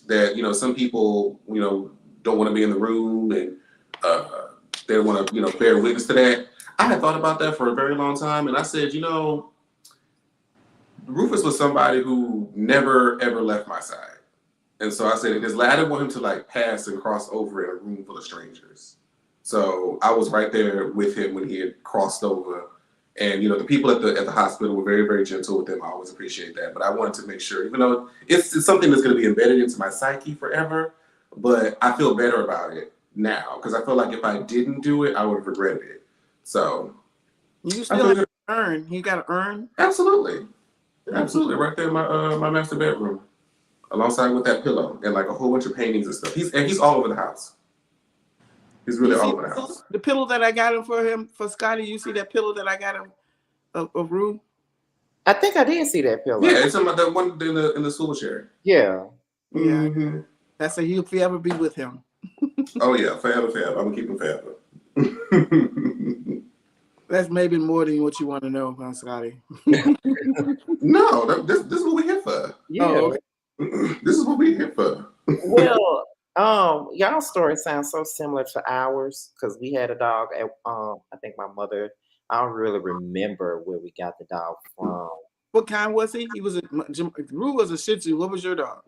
that, some people, don't want to be in the room and they don't want to, bear witness to that. I had thought about that for a very long time, and I said, Rufus was somebody who never ever left my side. And so I said, I didn't want him to like pass and cross over in a room full of strangers. So I was right there with him when he had crossed over. And the people at the hospital were very, very gentle with him. I always appreciate that. But I wanted to make sure, even though it's something that's going to be embedded into my psyche forever, but I feel better about it now because I feel like if I didn't do it, I would have regretted it. So you still have to earn. You got to earn. Absolutely, right there in my master bedroom, alongside with that pillow and like a whole bunch of paintings and stuff. He's all over the house. He's really all over the house. The pillow that I got him for Scotty, you see that pillow that I got him of Rue? I think I did see that pillow. Yeah, it's in that one in the school chair. Yeah. Yeah. Mm-hmm. That's he'll forever be with him. Oh yeah, forever. I'm gonna keep him forever. That's maybe more than what you want to know, huh, Scotty? No, this is what we're here for. Yeah. Oh, okay. This is what we're here for. Well, y'all's story sounds so similar to ours because we had a dog at I think my mother. I don't really remember where we got the dog from. What kind was he? He was Rue was a Shih Tzu. What was your dog?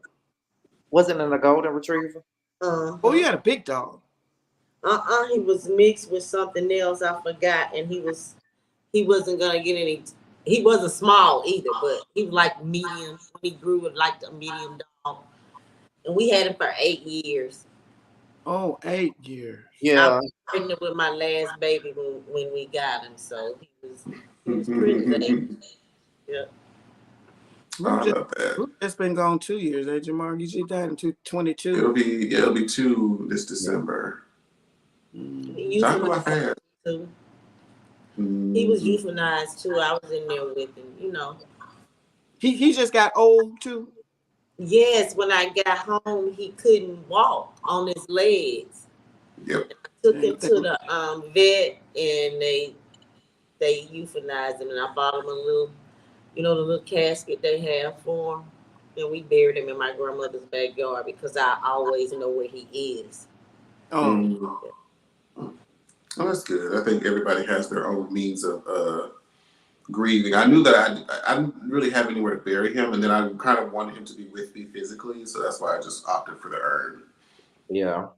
Wasn't it a golden retriever? Oh, you had a big dog. He was mixed with something else. I forgot, and he wasn't gonna get any. He wasn't small either, but he was like medium. When he grew with like a medium dog, and we had him for 8 years. Oh, 8 years. Yeah. I was pregnant with my last baby when we got him, so he was pretty big. Yeah. Rue just been gone 2 years, eh, Jamar? You died in 2022. It'll be 2 this December. He Talk about that. He was euthanized too. I was in there with him, He just got old too. Yes, when I got home, he couldn't walk on his legs. Yep. I took him to the vet, and they euthanized him, and I bought him a little, the little casket they have for him, and we buried him in my grandmother's backyard because I always know where he is. Oh. Well, that's good. I think everybody has their own means of grieving. I knew that I didn't really have anywhere to bury him, and then I kind of wanted him to be with me physically, so that's why I just opted for the urn. Yeah.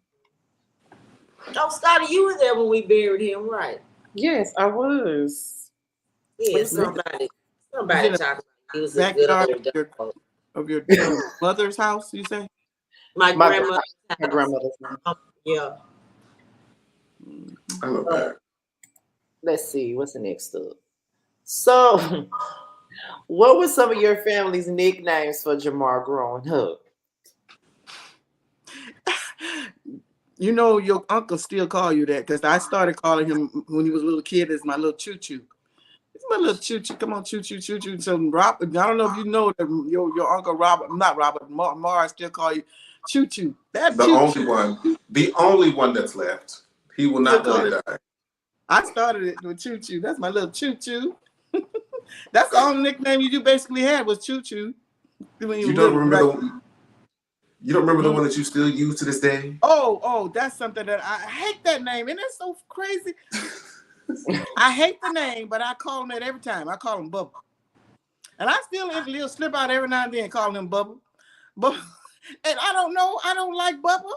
Oh, Scotty, you were there when we buried him, right? Yes, I was. Yeah, somebody talking about he was a good old of your mother's house, you say? My grandmother's house. My grandmother's house. Yeah. I love that. Let's see, what's the next up? So, what were some of your family's nicknames for Jamar growing up? Your uncle still call you that because I started calling him when he was a little kid as my little choo-choo. It's my little choo-choo. Come on, choo-choo, choo-choo. So, Robert, I don't know if you know that your uncle Robert, not Robert, Mara still call you choo-choo. That the choo-choo. the only one that's left. He will not let it die. I started it with choo-choo. That's my little choo-choo. That's the only nickname you basically had was choo-choo. You don't remember the one that you still use to this day? Oh, that's something that I hate that name, and it's so crazy. I hate the name, but I call him that every time. I call him Bubba, and I still slip out every now and then calling him Bubba. But and I don't know, I don't like Bubba,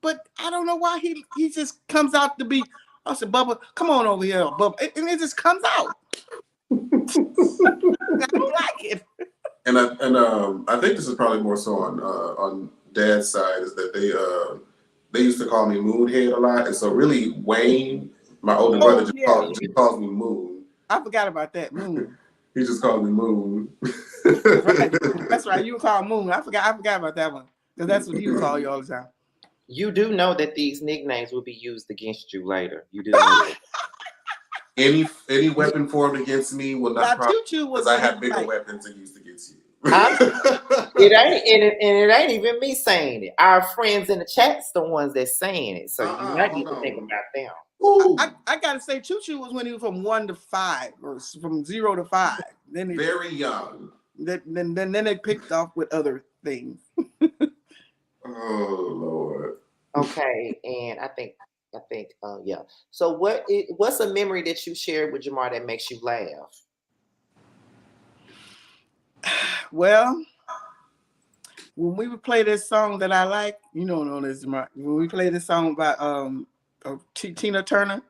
but I don't know why he just comes out to be. I said, Bubba, come on over here, Bubba, and it just comes out. I don't like it. And I think this is probably more so on Dad's side is that they used to call me Moonhead a lot, and so really Wayne, my older brother, just calls me Moon. I forgot about that, Moon. He just called me Moon. Right. That's right. You call Moon. I forgot about that one because that's what he would call you all the time. You do know that these nicknames will be used against you later. You do know that. Any weapon formed against me will not prosper because I have bigger weapons than used against you. It ain't even me saying it. Our friends in the chat's the ones that's saying it. So you might need to think about them. I gotta say, Choo Choo was when he was from 1 to 5, or from 0 to 5. Then very young. Then they picked off with other things. Oh Lord. Okay, and I think, yeah. So what's a memory that you shared with Jamar that makes you laugh? Well, when we would play this song that I like, you don't know this, Jamar. When we play this song by Tina Turner,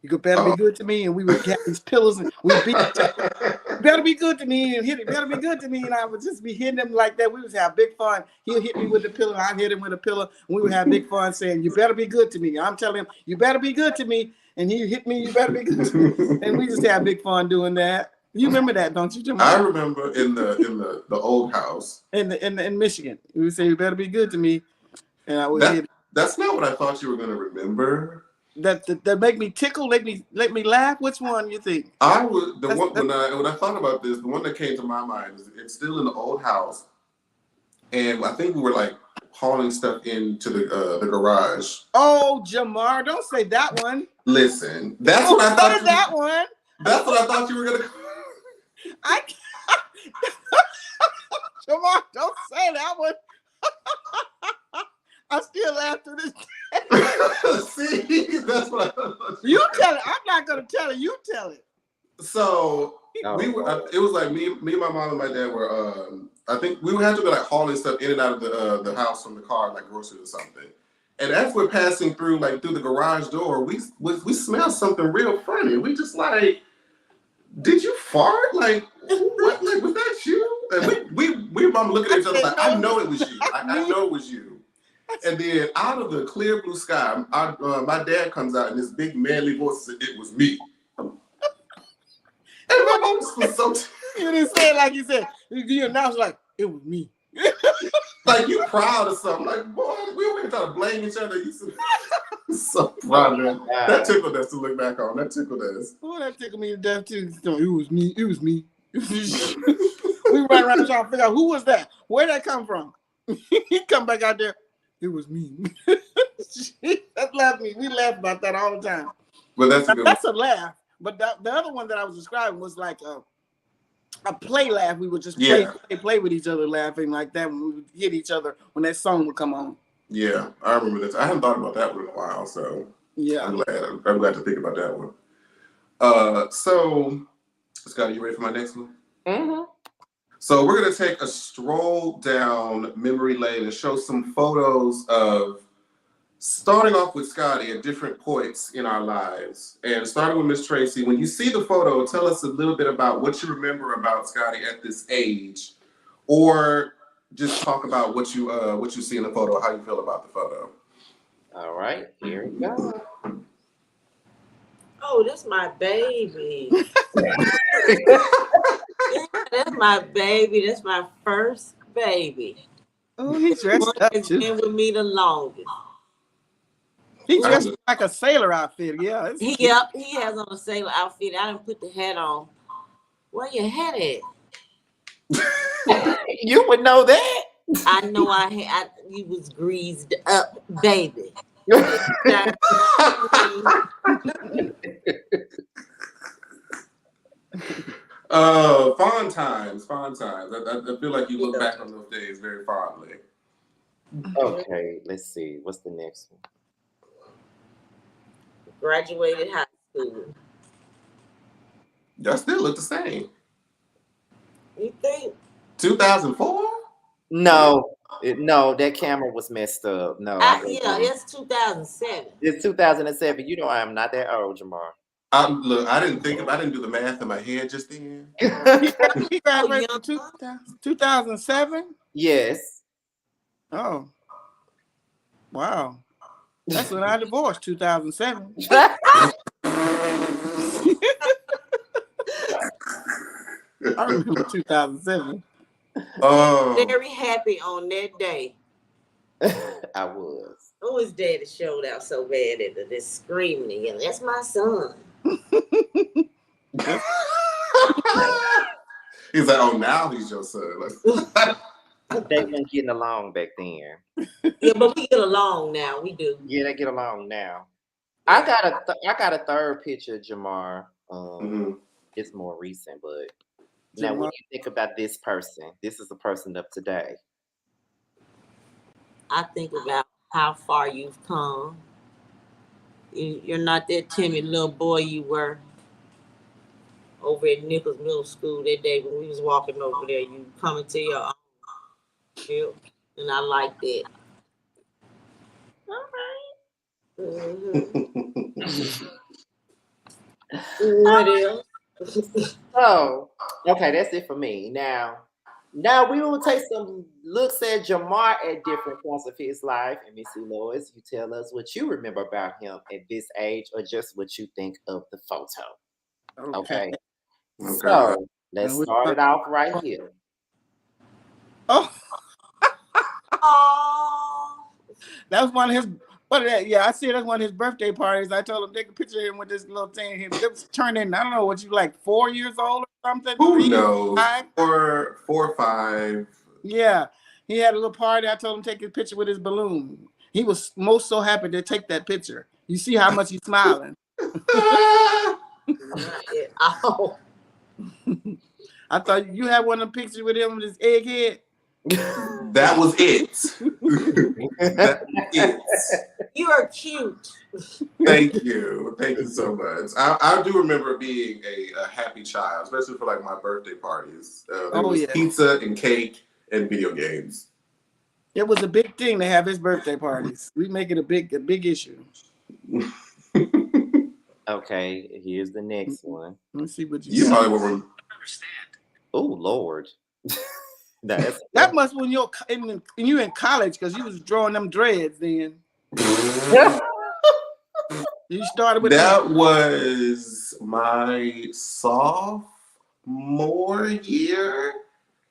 you better be good to me, and we would get these pillows and we beat each other. Better be good to me and hit it. Better be good to me, and I would just be hitting him like that. We would have big fun. He'll hit me with the pillow, I'd hit him with a pillow, and we would have big fun saying, "You better be good to me." I'm telling him, "You better be good to me," and he hit me, "You better be good to me," and we just have big fun doing that. You remember that, don't you, Jamar? I remember in the old house in Michigan, we would say, "You better be good to me," and I would hit. That's not what I thought you were going to remember. That make me tickle, let me laugh. Which one you think? I would when I thought about this, the one that came to my mind is it's still in the old house, and I think we were like hauling stuff into the garage. Oh, Jamar, don't say that one. Listen, that's what I thought. That one. That's what I thought you were gonna. Jamar, don't say that one. I still laugh to this day. See, that's what I thought. You tell it. I'm not gonna tell it. You tell it. So we were. It was like me, my mom, and my dad were. I think we would have to be like hauling stuff in and out of the house from the car, like groceries or something. And as we're passing through the garage door, we smelled something real funny. We just like, did you fart? Like, what? Like, was that you? And we mom looking at each other like, I know it was you. I know it was you. And then out of the clear blue sky, my dad comes out in this big manly voice and said, "It was me." And my mom was so. You didn't say it like you said. You announced like, "It was me." Like you proud of something. Like, boy, we were trying to blame each other. You so proud of that. That tickled us to look back on. That tickled us. Oh, that tickled me to death too. It was me. It was me. We run around trying to figure out who was that. Where'd that come from? He come back out there. It was me. That laughed me. We laugh about that all the time. But that's a good That's a laugh. But the other one that I was describing was like a play laugh. We would just play with each other, laughing like that when we would hit each other when that song would come on. Yeah, I remember this. I haven't thought about that one in a while, so yeah, I'm glad to think about that one. So, Scotty, you ready for my next one? Mm-hmm. So we're gonna take a stroll down memory lane and show some photos of starting off with Scotty at different points in our lives. And starting with Miss Tracy, when you see the photo, tell us a little bit about what you remember about Scotty at this age, or just talk about what you see in the photo, how you feel about the photo. All right, here we go. Oh, that's my baby. That's my baby. That's my first baby. Oh, he's dressed up He's too. been with me the longest. He's dressed like a sailor outfit. Yeah. He has on a sailor outfit. I didn't put the hat on. Where your hat at? You would know that. I know you was greased up, baby. Fond times. I feel like you look back on those days very fondly. Okay, let's see. What's the next one? Graduated high school. Y'all still look the same. You think? 2004? No, that camera was messed up. No. It's 2007. It's 2007. You know I am not that old, Jamar. Look, I didn't do the math in my head just then. He graduated in 2007? Yes. Oh. Wow. That's when I divorced, 2007. I remember 2007. Oh. Very happy on that day. I was. Oh, his daddy showed out so bad at this screaming again. That's my son. He's like, oh, now he's your son. They weren't getting along back then. Yeah, but we get along now. We do. Yeah, they get along now. I got a third picture, Jamar. It's more recent, but now when you think about this person, this is the person of today. I think about how far you've come. You're not that timid little boy you were over at Nichols Middle School that day when we was walking over there. You coming to your own. Yep. And I like that. All Mm-hmm. What else? So, okay, that's it for me. Now we will take some looks at Jamar at different points of his life. And Missy Lois, you tell us what you remember about him at this age, or just what you think of the photo. Okay. So let's start it off right here. Oh, Oh, that was one of his. What is that? Yeah, I see that's one of his birthday parties. I told him take a picture of him with this little thing. He was turning, I don't know what you like, 4 years old or something. Who knows? 5? 4 or 5. Yeah, he had a little party. I told him take a picture with his balloon. He was most so happy to take that picture. You see how much he's smiling. not at all. I thought you had one of the pictures with him with his egghead. That was it. That was it. You are cute. Thank you so much. I do remember being a happy child, especially for like my birthday parties. There was pizza and cake and video games. It was a big thing to have his birthday parties. We make it a big issue. Okay, here's the next one. Let's see what you probably won't understand. Oh Lord. That must when you're in college, because you was drawing them dreads then. You started with that was my sophomore year,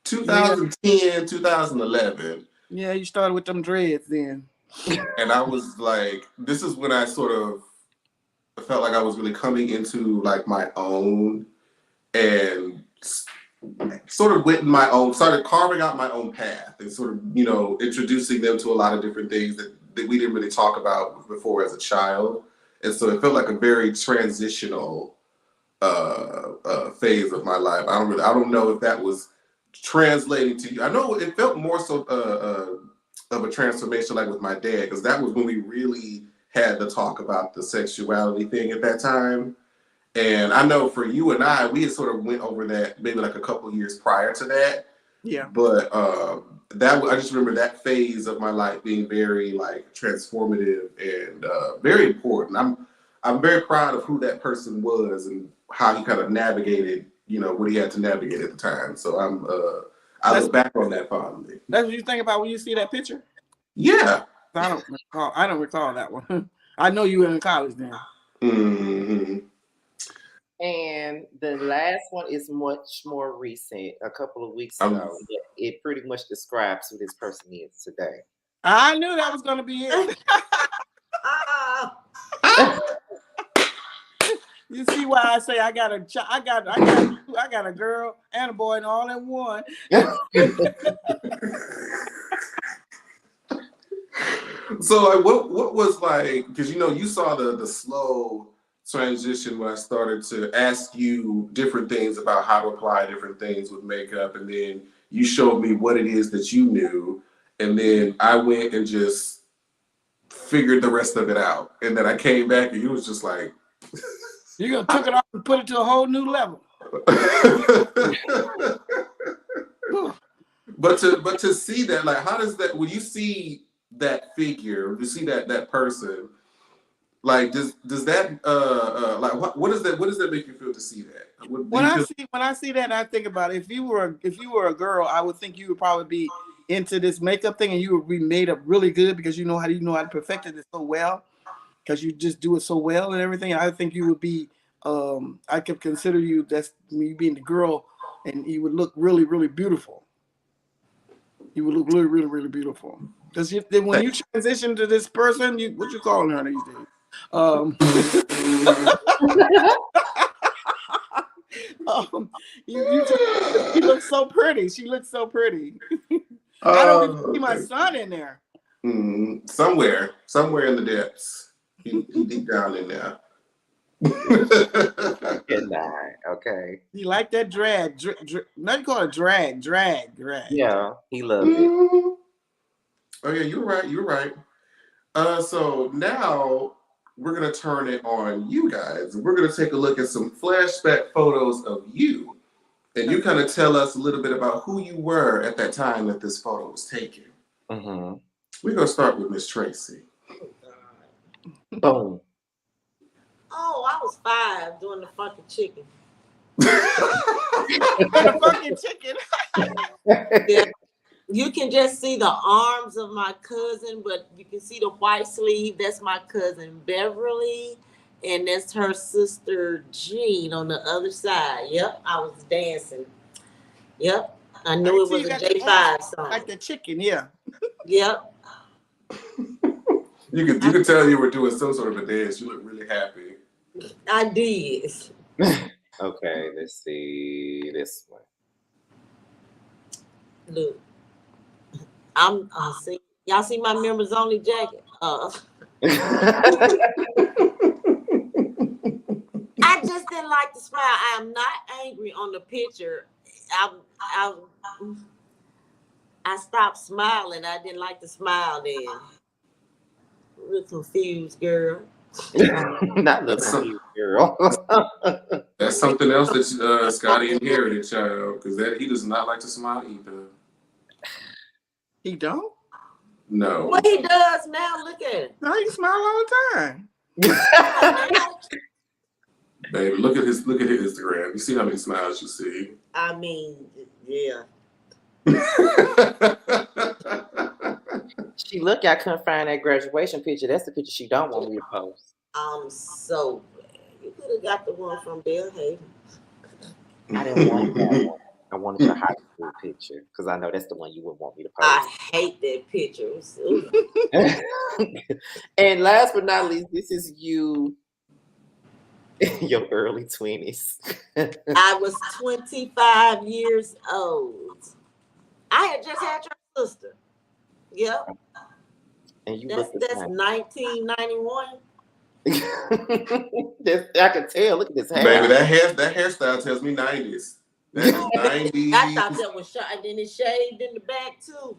2010, 2011. Yeah, you started with them dreads then. And I was like, this is when I sort of felt like I was really coming into like my own, and sort of went in my own, started carving out my own path, and sort of, introducing them to a lot of different things that we didn't really talk about before as a child. And so it felt like a very transitional phase of my life. I don't know if that was translating to you. I know it felt more so of a transformation, like with my dad, because that was when we really had to talk about the sexuality thing at that time. And I know for you and I, we had sort of went over that maybe like a couple of years prior to that. Yeah. But I just remember that phase of my life being very like transformative and very important. I'm very proud of who that person was and how he kind of navigated, what he had to navigate at the time. So I look back on that fondly. That's what you think about when you see that picture? Yeah. I don't recall that one. I know you were in college then. Mm-hmm. And the last one is much more recent, a couple of weeks ago. It pretty much describes who this person is today. I knew that was going to be it. You see why I say I got a girl and a boy and all in one. So like, what was like, because you saw the slow transition when I started to ask you different things about how to apply different things with makeup, and then you showed me what it is that you knew, and then I went and just figured the rest of it out, and then I came back and you was just like, you gonna took it off and put it to a whole new level. But to see that, like, how does that, when you see that figure, you see that person, like, does that like what does that make you feel to see that? When I see that, I think about it. If you were a girl, I would think you would probably be into this makeup thing, and you would be made up really good because you know how to perfect it so well, because you just do it so well and everything. I think you would be. I could consider you you being the girl, and you would look really, really beautiful. You would look really, really, really beautiful. Because when you transition to this person, what you calling her these days? She looks so pretty. She looks so pretty. I don't even see my son in there. Somewhere in the depths, he deep down in there. Good night. Okay. He liked that drag. Now you call it drag. Yeah, he loved it. Oh yeah, you're right. You're right. So now we're gonna turn it on you guys. We're gonna take a look at some flashback photos of you, and you kind of tell us a little bit about who you were at that time that this photo was taken. Mm-hmm. We're gonna start with Miss Tracy. Boom. Oh, I was 5 doing the fucking chicken. The fucking chicken. Yeah. You can just see the arms of my cousin, but you can see the white sleeve. That's my cousin Beverly, and that's her sister Jean on the other side. Yep, I was dancing. Yep, I knew it was a J5 song. Like the chicken, yeah. Yep. You could tell you were doing some sort of a dance. You look really happy. I did. Okay, let's see this one. Look, I'm see y'all see my members only jacket. I just didn't like to smile. I am not angry on the picture. I stopped smiling. I didn't like to smile then. Real confused, girl. Not the confused girl. That's something else that Scotty inherited, child, because he does not like to smile either. He don't? No. What he does now, look at it. No, he smile all the time. Baby, look at his Instagram. You see how many smiles you see. I mean, yeah. She look, I couldn't find that graduation picture. That's the picture she don't want me to post. I'm so glad. You could have got the one from Bill Hayden. I didn't want that one. I wanted your high school picture because I know that's the one you would want me to post. I hate that picture. And last but not least, this is you in your early 20s. I was 25 years old. I had just had your sister. Yep. And you That's 1991. I can tell. Look at this hair. Baby, that hairstyle tells me 90s. That is 90s. I thought that was shot, and then it shaved in the back too.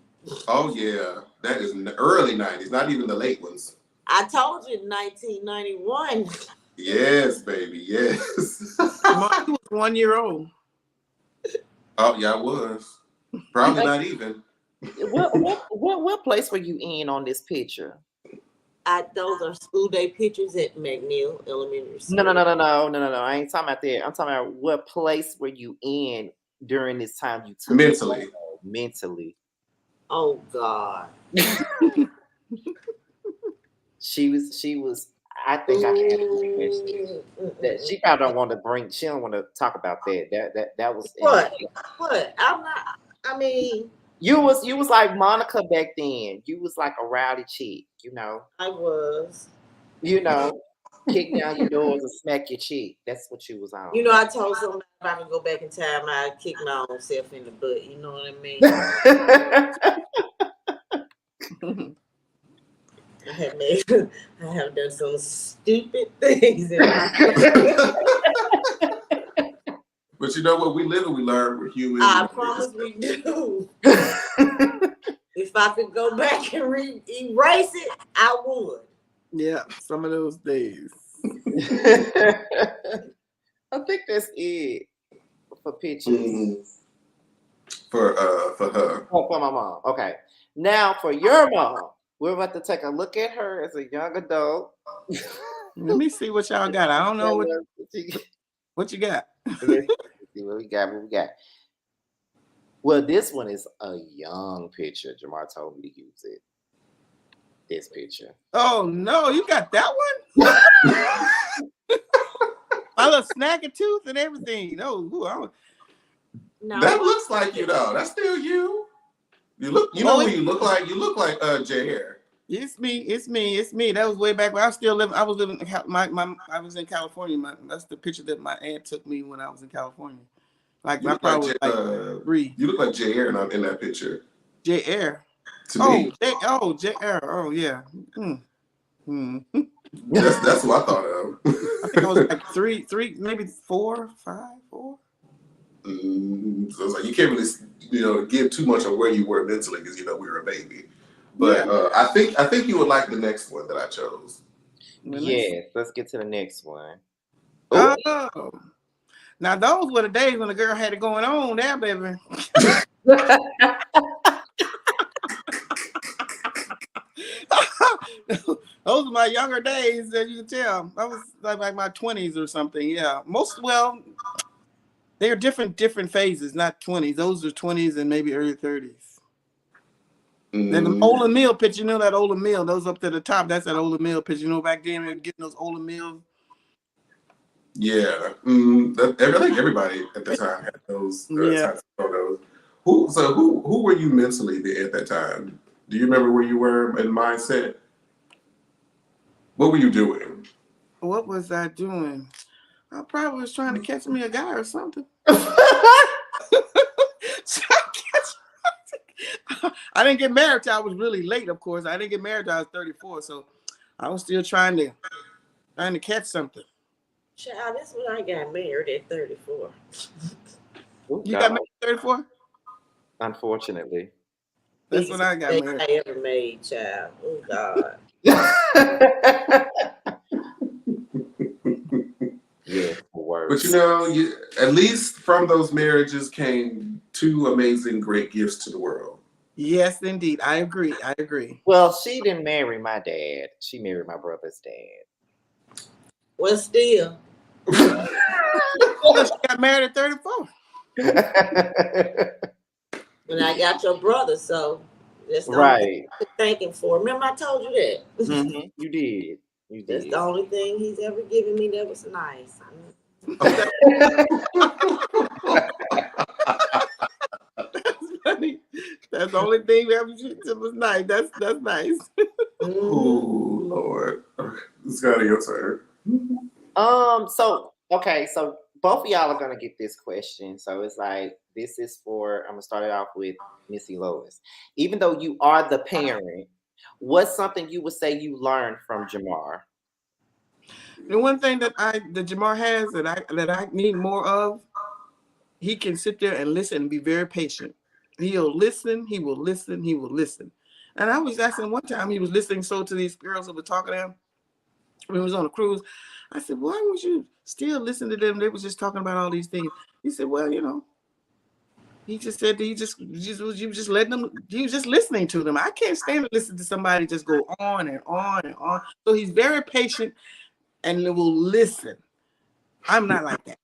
Oh yeah, that is in the early 90s, not even the late ones. I told you 1991. Yes, baby, yes. Mine was 1 year old. Oh yeah, I was. Probably not even. What place were you in on this picture? Those are school day pictures at McNeil Elementary School. No. I ain't talking about that. I'm talking about what place were you in during this time you took Mentally. Mentally. Oh God. She was. I think I had a question that she probably don't want to bring. She don't want to talk about that. That was what? I'm not. I mean, you was like Monica back then. You was like a rowdy chick, you know. I was. You know, kick down your doors and smack your cheek. That's what you was on. You know, I told somebody if I could go back in time, I'd kick my own self in the butt. You know what I mean? I have done some stupid things. But you know what? We live and we learn. We're human. I promise we do. If I could go back and erase it, I would. Yeah, some of those days. I think that's it for pictures. Mm-hmm. For her. Oh, for my mom. Okay. Now for your mom. We're about to take a look at her as a young adult. Let me see what y'all got. I don't know what you got. Let's see what we got. Well, this one is a young picture. Jamar told me to use it. This picture. Oh no, you got that one? My little snagging tooth and everything. No, that looks like you though. That's still you. You look. You know who you look like? You look like Jamar. It's me. That was way back when I was still living. I was living. I was in California. That's the picture that my aunt took me when I was in California. Like my probably was like 3. You look like J-Air in that picture. J-Air. To me. J-Air. Oh yeah. That's who I thought of. I think I was like 3, maybe 4, 5, 4. So it's like you can't really, give too much of where you were mentally because we were a baby. But I think you would like the next one that I chose. Yes, let's get to the next one. Ooh. Oh, now those were the days when the girl had it going on there, baby. Those are my younger days, as you can tell. I was like my 20s or something. Yeah, they're different phases, not 20s. Those are 20s and maybe early 30s. Then the Ola Mill picture, you know that Ola Mill, those up to the top, that's that Ola Mill picture. You know, back then we were getting those Ola Mills. Yeah, I think everybody at the time had those types of photos. Who were you mentally at that time? Do you remember where you were in mindset? What were you doing? What was I doing? I probably was trying to catch me a guy or something. I didn't get married till I was really late, of course. I didn't get married till I was 34, so I was still trying to catch something. Child, this when I got married at 34. You got married at 34? Unfortunately. That's when I got married. I ever made, child. Oh God. Yeah, but you know, at least from those marriages came two amazing, great gifts to the world. Yes, indeed. I agree. Well, she didn't marry my dad. She married my brother's dad. Well, still. She got married at 34. When I got your brother, so that's the right. only thing I'm thanking for. Remember, I told you that. Mm-hmm. You did. That's the only thing he's ever given me that was nice. That's funny. That's the only thing that was nice. That's nice. Oh Lord, Scotty, your turn. So both of y'all are gonna get this question. So it's like this is for. I'm gonna start it off with Missy Lois. Even though you are the parent, what's something you would say you learned from Jamar? The one thing that Jamar has that I need more of, he can sit there and listen and be very patient. He'll listen, he will listen, he will listen. And I was asking one time, he was listening to these girls that were talking to him when he was on a cruise. I said, why would you still listen to them? They was just talking about all these things. He said, well, you know, he just said you just letting them, he was just listening to them. I can't stand to listen to somebody just go on and on and on. So he's very patient and will listen. I'm not like that.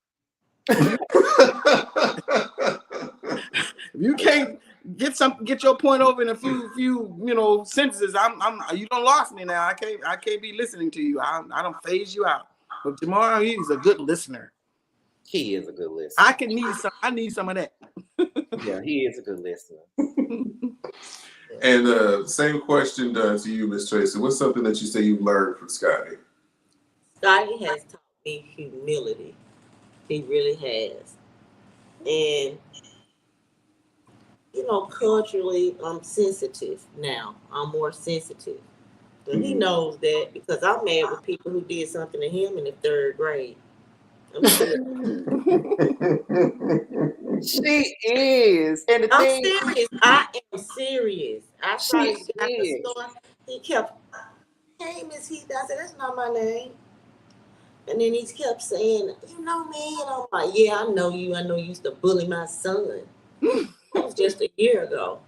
If you can't get your point over in a few sentences, you don't lost me now. I can't be listening to you. I don't phase you out. But Jamar, he's a good listener. He is a good listener. I need some of that. Yeah, he is a good listener. And same question to you, Miss Tracy. What's something that you say you learned from Scotty? Scotty has taught me humility. He really has. And, you know, culturally, I'm sensitive now. I'm more sensitive. And he knows that because I'm mad with people who did something to him in the 3rd grade. I'm serious. She is. And I'm serious. I am serious. I started She at the is. store. He kept, hey, Miss Heath. I said, that's not my name. And then he kept saying, you know me? And I'm like, yeah, I know you. I know you used to bully my son. That was just a year ago.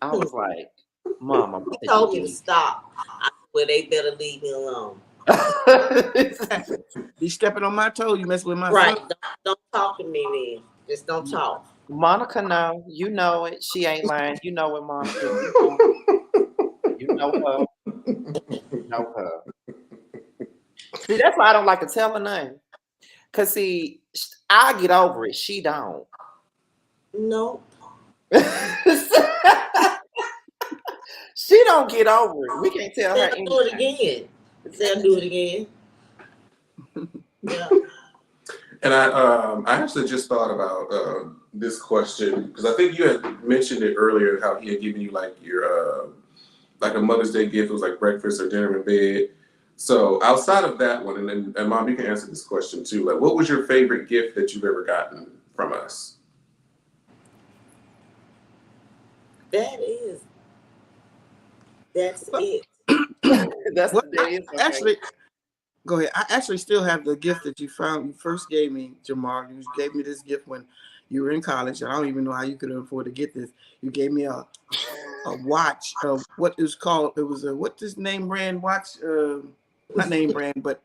I was like, Mama. He told me to stop. I said, well, they better leave me alone. You stepping on my toe, you mess with my right. son. Don't talk to me then. Just don't talk. Monica, no, you know it. She ain't lying. You know it, Monica. You know her. You know her. See, that's why I don't like to tell her nothing. Cause see, I get over it. She don't. No. She don't get over it. We can't tell her anything. Do it again. They'll do it again. Yeah. And I actually just thought about this question because I think you had mentioned it earlier how he had given you like your like a Mother's Day gift. It was like breakfast or dinner in bed. So outside of that one, and Mom, you can answer this question too. Like, what was your favorite gift that you've ever gotten from us? That is That's it. That's Well, that is okay. actually, go ahead. I actually still have the gift that you found. You first gave me, Jamar. You gave me this gift when you were in college. I don't even know how you could afford to get this. You gave me a watch. What is called? It was a what this name brand watch? Not name brand, but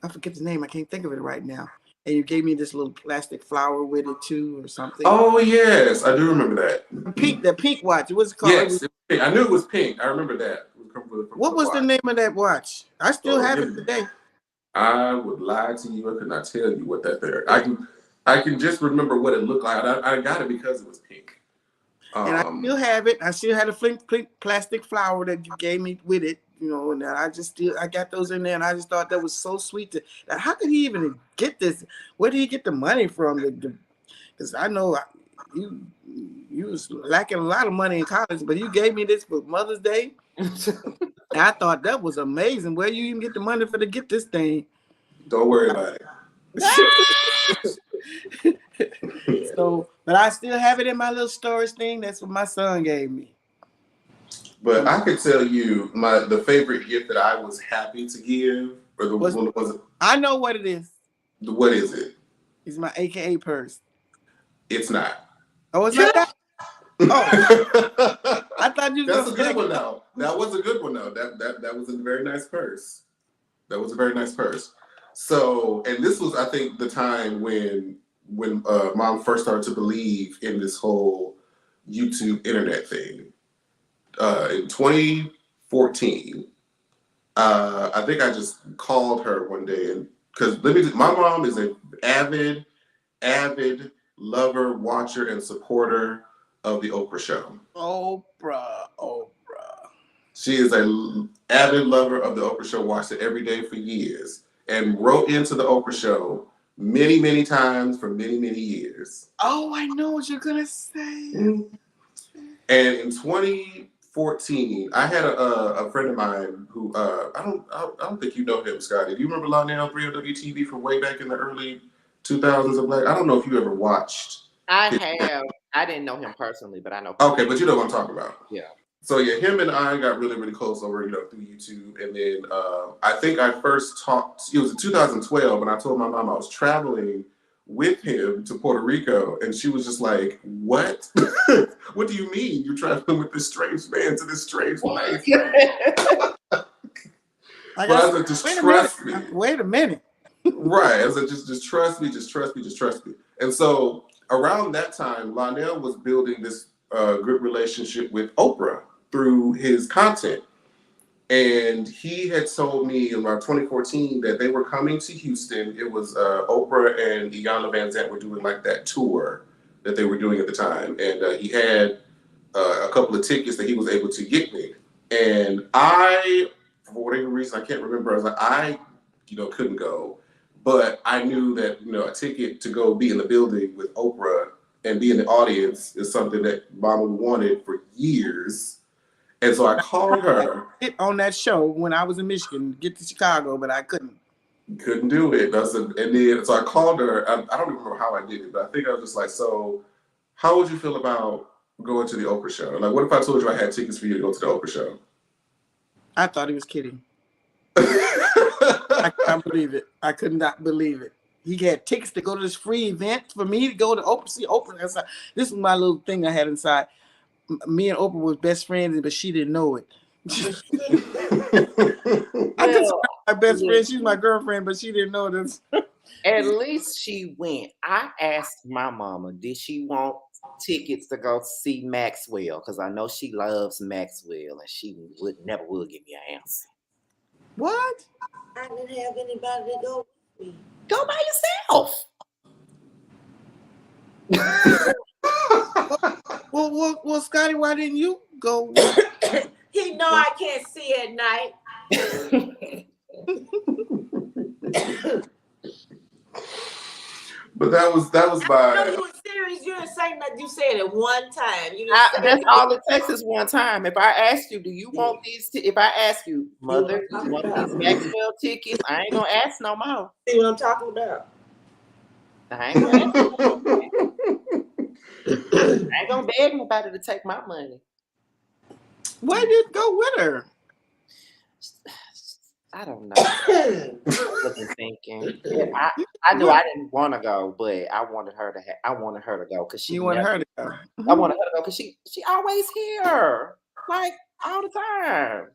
I forget the name. I can't think of it right now. And you gave me this little plastic flower with it too, or something. Oh yes, I do remember that. The pink watch. What's it called? Yes, I knew it was pink. I remember that. What was the name of that watch? I still have it today. I would lie to you. I could not tell you what that there. I can just remember what it looked like. I got it because it was pink. And I still have it. I still had a plastic flower that you gave me with it, you know. And I got those in there, and I just thought that was so sweet. How could he even get this? Where did he get the money from? Because I know you was lacking a lot of money in college, but you gave me this for Mother's Day. I thought that was amazing. Where you even get the money to get this thing? Don't worry about it. So, but I still have it in my little storage thing. That's what my son gave me. But I could tell you the favorite gift that I was happy to give, or the one was it? I know what it is. What is it? It's my AKA purse. It's not. Oh, it's not that. Oh, I thought you. That's a good one now. That was a good one though. That was a very nice purse. That was a very nice purse. So, and this was, I think, the time when Mom first started to believe in this whole YouTube internet thing. In 2014, I think I just called her one day, and because my mom is an avid lover, watcher, and supporter of the Oprah show. Oprah. She is an avid lover of the Oprah show, watched it every day for years, and wrote into the Oprah show many, many times for many, many years. Oh, I know what you're gonna say. Mm-hmm. And in 2014, I had a friend of mine who I don't think you know him, Scotty. Do you remember Lionel 3OWTV from way back in the early 2000s of Black? I don't know if you ever watched. I have. I didn't know him personally, but I know. Okay, but you know what I'm talking about. Yeah. So yeah, him and I got really, really close over, through YouTube. And then I think I first talked, it was in 2012, and I told my mom I was traveling with him to Puerto Rico. And she was just like, what? What do you mean you're traveling with this strange man to this strange place? I said, just trust me. Wait a minute. Right. I said, just trust me, just trust me, just trust me. And so around that time, Lionel was building this good relationship with Oprah through his content. And he had told me in around 2014 that they were coming to Houston. It was Oprah and Iyanla Vanzant were doing like that tour that they were doing at the time. And he had a couple of tickets that he was able to get me. And I, for whatever reason, I can't remember, I was like, I couldn't go. But I knew that, a ticket to go be in the building with Oprah and be in the audience is something that Mama wanted for years. And so I called her. On that show when I was in Michigan, get to Chicago, but I couldn't. Couldn't do it. So I called her. I don't even remember how I did it, but I think I was just like, so how would you feel about going to the Oprah show? Like, what if I told you I had tickets for you to go to the Oprah show? I thought he was kidding. I can't believe it. I could not believe it. He had tickets to go to this free event for me to go to Oprah, see Oprah. This is my little thing I had inside. Me and Oprah was best friends, but she didn't know it. I consider my best friend. She's my girlfriend, but she didn't know this. At least she went. I asked my mama, did she want tickets to go see Maxwell? Because I know she loves Maxwell, and she never will give me an answer. What? I didn't have anybody to go with me. Go by yourself. Well, Scotty, why didn't you go? He know I can't see at night. But that was my. No, you were serious. You didn't say nothing. You said it one time. That's all it takes is one time. If I ask you, do you want these? If I ask you, Mother, do you want these Maxwell tickets? I ain't gonna ask no more. See what I'm talking about? I ain't gonna ask no more. I ain't gonna beg nobody to take my money. Why did you go with her? I don't know. I wasn't thinking. I knew I didn't want to go, but I wanted her to. I wanted her to go because she. You want her to go? I wanted her to go because she always here, like all the time,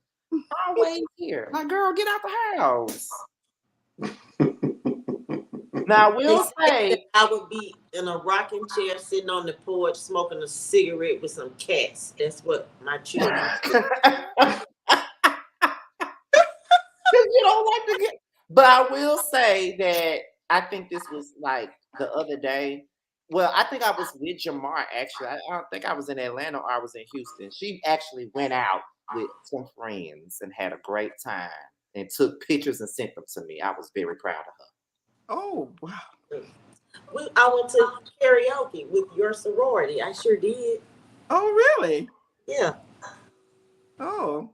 always here. Like, girl, get out the house. Now I will say I would be in a rocking chair sitting on the porch smoking a cigarette with some cats. That's what my children do. you don't like to get. But I will say that I think this was like the other day. Well, I think I was with Jamar actually. I don't think I was in Atlanta or I was in Houston. She actually went out with some friends and had a great time and took pictures and sent them to me. I was very proud of her. Oh wow! I went to karaoke with your sorority. I sure did. Oh really? Yeah. Oh.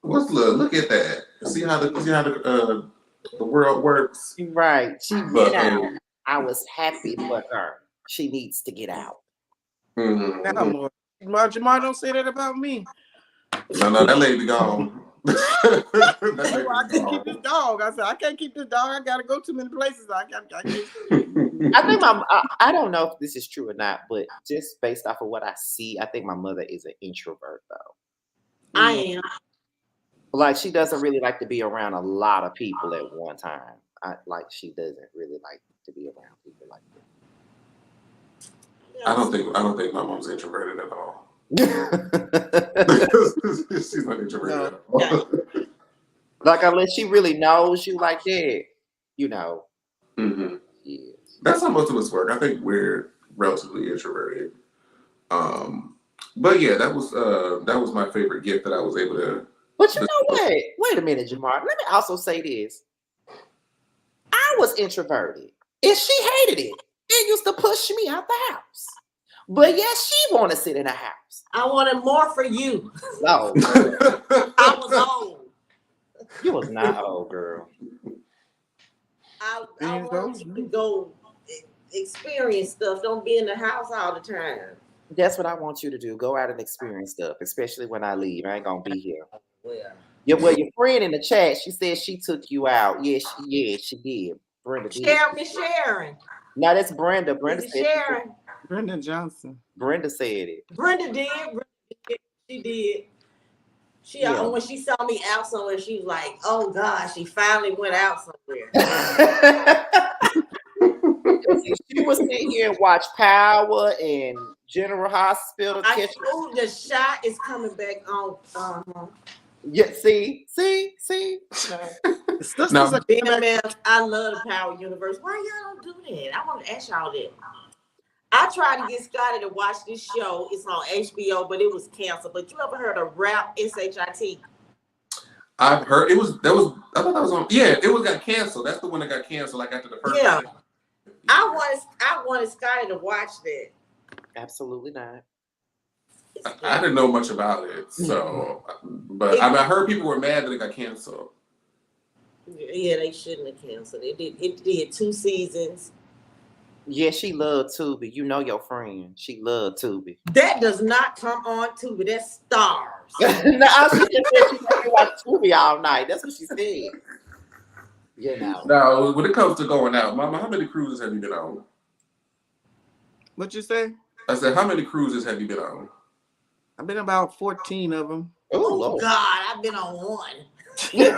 What's look at that? See how the world works. Right. She went out. I was happy for her. She needs to get out. Mm-hmm. Now, Jamar, don't say that about me. No, that lady gone. I can't keep this dog. I said I can't keep this dog. I gotta go too many places. I can't. I think I don't know if this is true or not, but just based off of what I see, I think my mother is an introvert though. I am. Like she doesn't really like to be around a lot of people at one time. She doesn't really like to be around people like that. I don't think my mom's introverted at all. She's not introverted at all. Like unless she really knows you like that, you know. Mm-hmm. Yeah. That's how most of us work. I think we're relatively introverted. But yeah, that was my favorite gift that I was able to. But you know what? Wait a minute, Jamar. Let me also say this. I was introverted, and she hated it. It used to push me out the house. But yes, she want to sit in the house. I wanted more for you. No, I was old. You was not old, girl. I want you to go experience stuff. Don't be in the house all the time. That's what I want you to do. Go out and experience stuff, especially when I leave. I ain't gonna be here. Well, your friend in the chat, she said she took you out. Yes, she did. Brenda did. Sharon. No, that's Brenda. Brenda said Sharon. Brenda Johnson. Brenda said it. Brenda did. She did. When she saw me out somewhere, she was like, "Oh gosh, she finally went out somewhere." She was sitting here and watch Power and General Hospital. The shot is coming back on. Yeah, see. No. I love the Power universe. Why y'all don't do that? I want to ask y'all that. I tried to get Scotty to watch this show. It's on HBO, but it was canceled. But you ever heard of Rap SHIT? I've heard I thought that was on. Yeah, it got canceled. That's the one that got canceled. Like after the first. Yeah. I wanted Scotty to watch that. Absolutely not. I didn't know much about it, so but I heard people were mad that it got canceled. Yeah, they shouldn't have canceled it. It did 2 seasons. Yeah, she loved Tubi. You know your friend. She loved Tubi. That does not come on Tubi. That's Stars. No, she just said she wanted to watch Tubi all night. That's what she said. You know. Now, when it comes to going out, Mama, how many cruises have you been on? What you say? I said, how many cruises have you been on? I've been about 14 of them. Oh God, I've been on one. She cried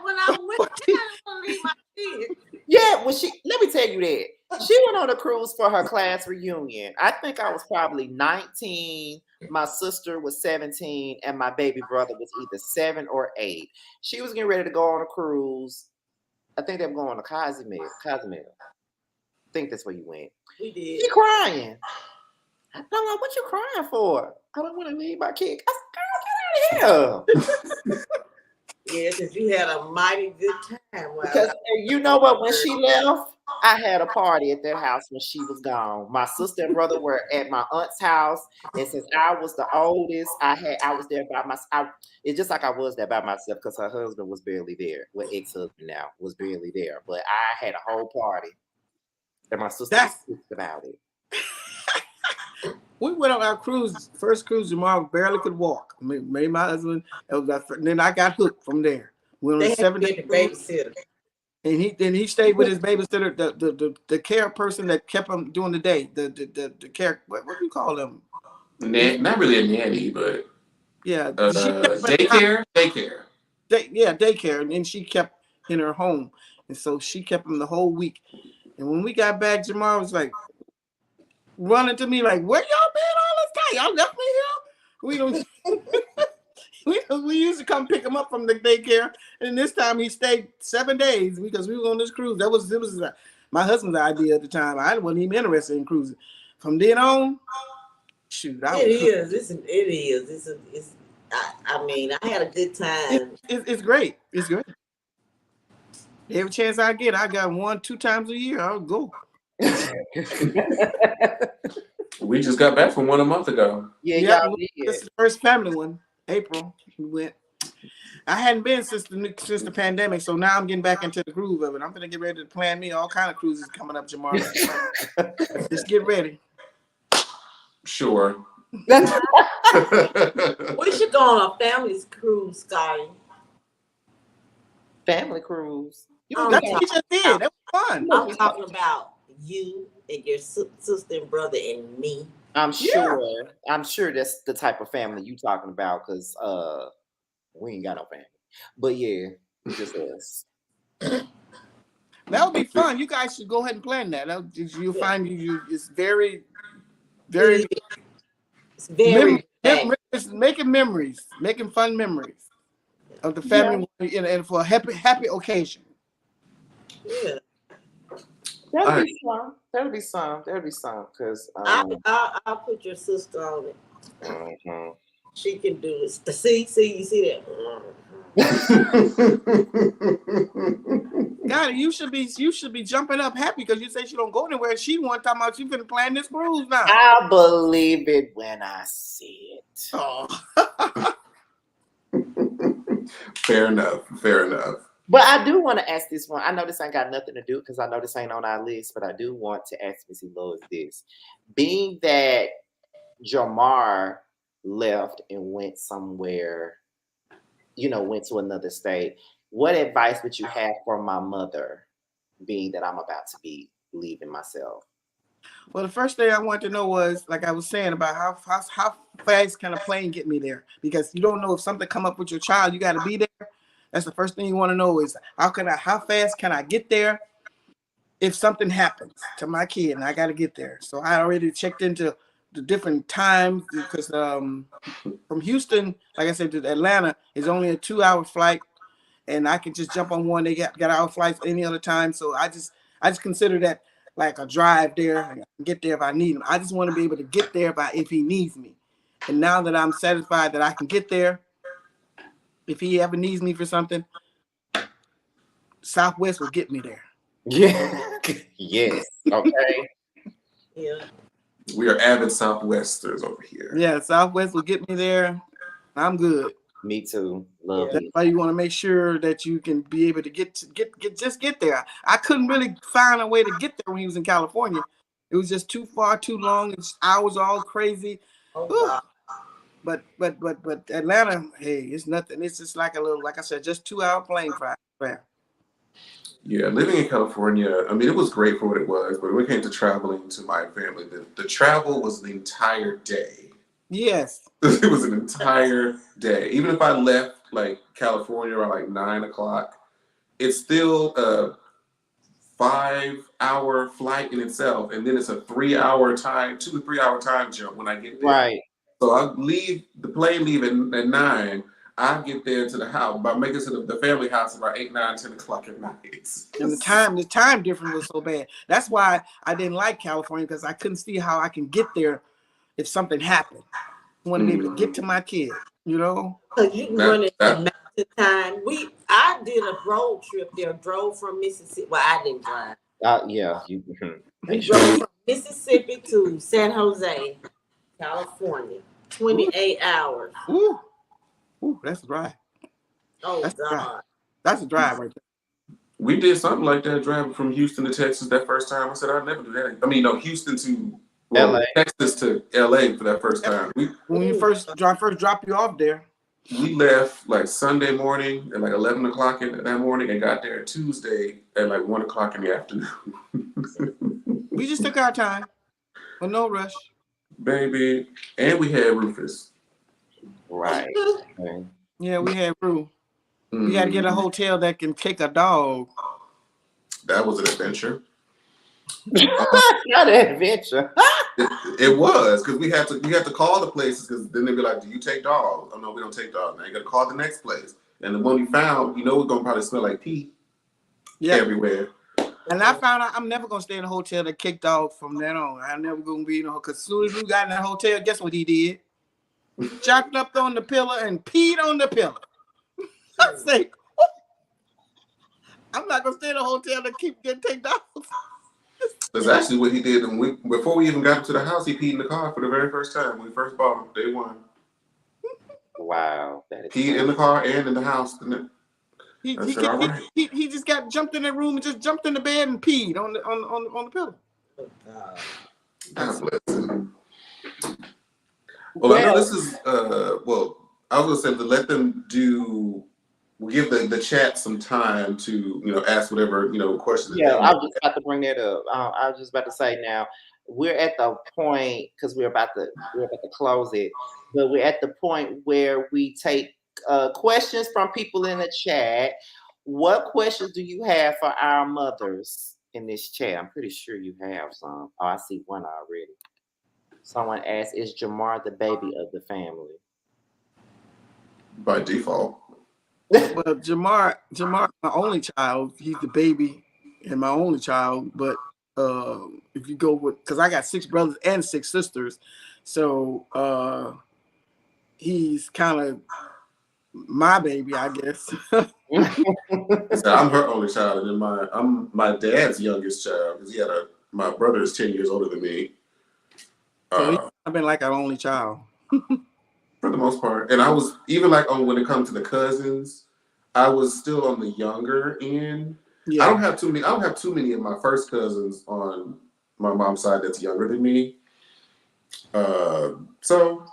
when I went. I didn't want to leave my kid. Yeah, well, let me tell you that. She went on a cruise for her class reunion. I think I was probably 19. My sister was 17, and my baby brother was either 7 or 8. She was getting ready to go on a cruise. I think they were going to Cozumel. I think that's where you went. We did. She crying. I'm like, what you crying for? I don't want to leave my kid. I said, girl, get out of here. Yeah, because you had a mighty good time. Because you know what? When she left, I had a party at their house when she was gone. My sister and brother were at my aunt's house, and since I was the oldest, I was there by myself. It's just like I was there by myself because her husband was barely there. Well, ex-husband now was barely there, but I had a whole party, and my sister was pissed about it. We went on our cruise, first cruise. Jamar barely could walk. Me and my husband. And then I got hooked from there. We went on They a had to 7 day get the cruise, babysitter. and he stayed with his babysitter, the care person that kept him during the day. The care, what do you call them? Not really a nanny, but Yeah, she kept him at the house. daycare. Daycare, and then she kept in her home, and so she kept him the whole week. And when we got back, Jamar was like running to me like, "Where y'all been all this time? Y'all left me here? We don't." we used to come pick him up from the daycare, and this time he stayed 7 days because we were on this cruise. It was my husband's idea at the time. I wasn't even interested in cruising. From then on, shoot, It is. I mean, I had a good time. It's great. It's great. Every chance I get, I got 1-2 times a year. I'll go. We just got back from one a month ago. Yeah, this is the first family one. April, we went. I hadn't been since the pandemic, so now I'm getting back into the groove of it. I'm gonna get ready to plan me all kind of cruises coming up tomorrow. Just get ready. Sure. We should go on a family cruise, Scotty. family cruise. That's what we just did. That was fun. I'm talking about you and your sister and brother and me. I'm sure that's the type of family you talking about, because we ain't got no family. But yeah, just us. That would be fun. You guys should go ahead and plan that. You'll find it's very, very. It's very making memories, making fun memories of the family, and for a happy occasion. Yeah. That'll be some. Because I'll put your sister on it. Mm-hmm. She can do it. See, you see that? God, you should be jumping up happy because you say she don't go anywhere. She one time out, she finna plan this cruise now. I'll believe it when I see it. Oh. Fair enough. But I do want to ask this one. I know this ain't got nothing to do because I know this ain't on our list, but I do want to ask Missy Lois this. Being that Jamar left and went somewhere, went to another state, what advice would you have for my mother, being that I'm about to be leaving myself? Well, the first thing I wanted to know was, like I was saying, about how fast can a plane get me there? Because you don't know if something come up with your child, you got to be there. That's the first thing you want to know is how fast can I get there if something happens to my kid and I got to get there. So I already checked into the different times because from Houston, like I said, to Atlanta is only a 2-hour flight, and I can just jump on one. They got our flights any other time. So I just consider that like a drive there. I can get there if I need him. I just want to be able to get there if he needs me. And now that I'm satisfied that I can get there, if he ever needs me for something, Southwest will get me there. Yeah. Yes. Okay. Yeah. We are avid Southwesters over here. Yeah, Southwest will get me there. I'm good. Me too. Love That's it. why you want to make sure that you can be able to get there. I couldn't really find a way to get there when he was in California. It was just too far, too long. It's hours all crazy. Oh God. But Atlanta, hey, it's nothing. It's just like a little, like I said, just 2-hour plane fare. Yeah, living in California, I mean, it was great for what it was, but when it came to traveling to my family, the travel was an entire day. Yes. It was an entire day. Even if I left like California around like 9 o'clock, it's still a 5-hour flight in itself, and then it's a 2 to 3 hour time jump when I get there. Right. So I leave the plane leaving at 9. I get there to the house by making it to the family house about 8, 9, 10 o'clock at night. And the time difference was so bad. That's why I didn't like California, because I couldn't see how I can get there if something happened. I want to be able to get to my kid, So you can run it at mountain time. I did a road trip there, drove from Mississippi. Well, I didn't drive. Yeah. We drove from Mississippi to San Jose, California. 28 hours. Ooh, that's a drive. Oh, that's God. That's a drive right there. We did something like that, driving from Houston to Texas that first time. I said, I'd never do that. I mean, no, Houston to Well, LA. Texas to LA for that first time. When you first drop you off there. We left like Sunday morning at like 11 o'clock in that morning and got there Tuesday at like 1 o'clock in the afternoon. We just took our time, but no rush. Baby, and we had Rufus. Right. Yeah, we had Rue. We got to get a hotel that can take a dog. That was an adventure. Not an adventure. It was because we had to call the places because then they'd be like, "Do you take dogs?" Oh no, we don't take dogs. Now you got to call the next place. And the one we found, we're gonna probably smell like pee everywhere. And I found out I'm never gonna stay in a hotel that kicked dogs from then on. I'm never gonna be in a hotel because as soon as we got in that hotel, guess what he did? Chopped up on the pillow and peed on the pillow. I say, I'm not gonna stay in a hotel that take dogs. That's actually what he did. And before we even got to the house, he peed in the car for the very first time when we first bought him, day one. Wow. That is Peed in the car and in the house. He just jumped in the room and just jumped in the bed and peed on the pillow. God bless him. Well, I know this is I was gonna say to let them give the chat some time to ask whatever questions. Yeah, I was just about to bring that up. I was just about to say now we're at the point because we're about to close it, but we're at the point where we take questions from people in the chat. What questions do you have for our mothers in this chat? I'm pretty sure you have some. Oh, I see one already. Someone asked, "Is Jamar the baby of the family?" By default. Well, Jamar, my only child. He's the baby and my only child. But if you go because I got 6 brothers and 6 sisters, so he's kind of my baby, I guess. So I'm her only child, and then I'm my dad's youngest child because my brother is 10 years older than me. So I've been like our only child. For the most part. And I was even like when it comes to the cousins, I was still on the younger end. Yeah. I don't have too many of my first cousins on my mom's side that's younger than me. So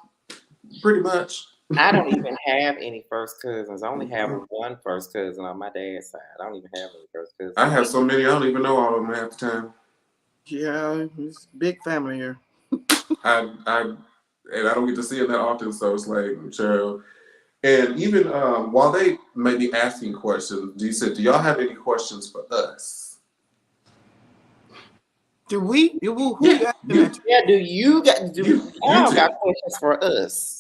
pretty much. I don't even have any first cousins. I only have one first cousin on my dad's side. I don't even have any first cousins. I have so many, I don't even know all of them half the time. Yeah, it's a big family here. And I don't get to see them that often, so it's like, chill. And even while they may be asking questions, do y'all have any questions for us? Do we? Do you got questions for us?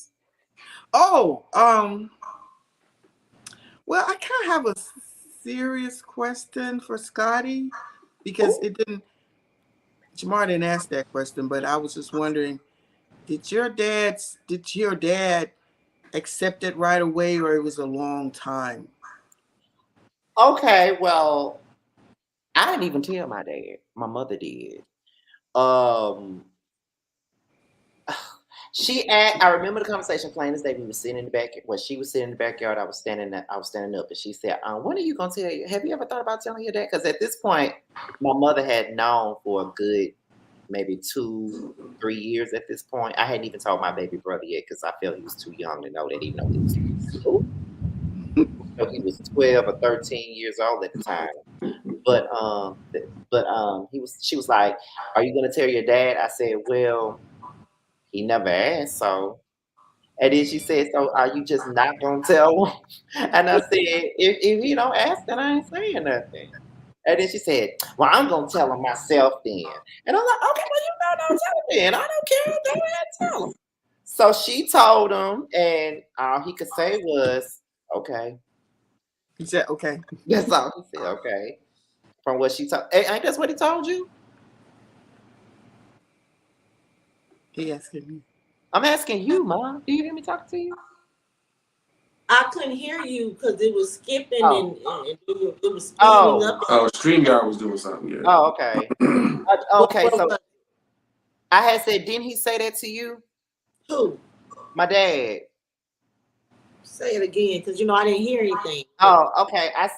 Oh, well, I kind of have a serious question for Scotty because Jamar didn't ask that question, but I was just wondering, did your dad accept it right away, or it was a long time? Okay, well, I didn't even tell my dad. My mother did. I remember the conversation plain as day. We were sitting in the backyard. Well, she was sitting in the backyard. I was standing up, and she said, "When are you gonna tell you? Have you ever thought about telling your dad?" Because at this point, my mother had known for a good maybe 2-3 years. At this point, I hadn't even told my baby brother yet because I felt he was too young to know that, even though he was he was 12 or 13 years old at the time. But she was like, "Are you gonna tell your dad?" I said, "Well, he never asked, so." And then she said, "So are you just not gonna tell him?" And I said, if he don't ask, then I ain't saying nothing. And then she said, "Well, I'm gonna tell him myself then." And I'm like, "Okay, well, don't tell him then. I don't care. Go ahead and tell him." So she told him, and all he could say was, "Okay." He said, "Okay." That's all he said. "Okay." From what she told, ain't that's what he told you? He asking me. I'm asking you, Mom. Do you hear me talking to you? I couldn't hear you because it was skipping and it was speeding up. Oh, StreamYard was doing something. Yeah. Oh, okay. Okay, so I had said, didn't he say that to you? Who? My dad. Say it again, because I didn't hear anything. Oh, okay. I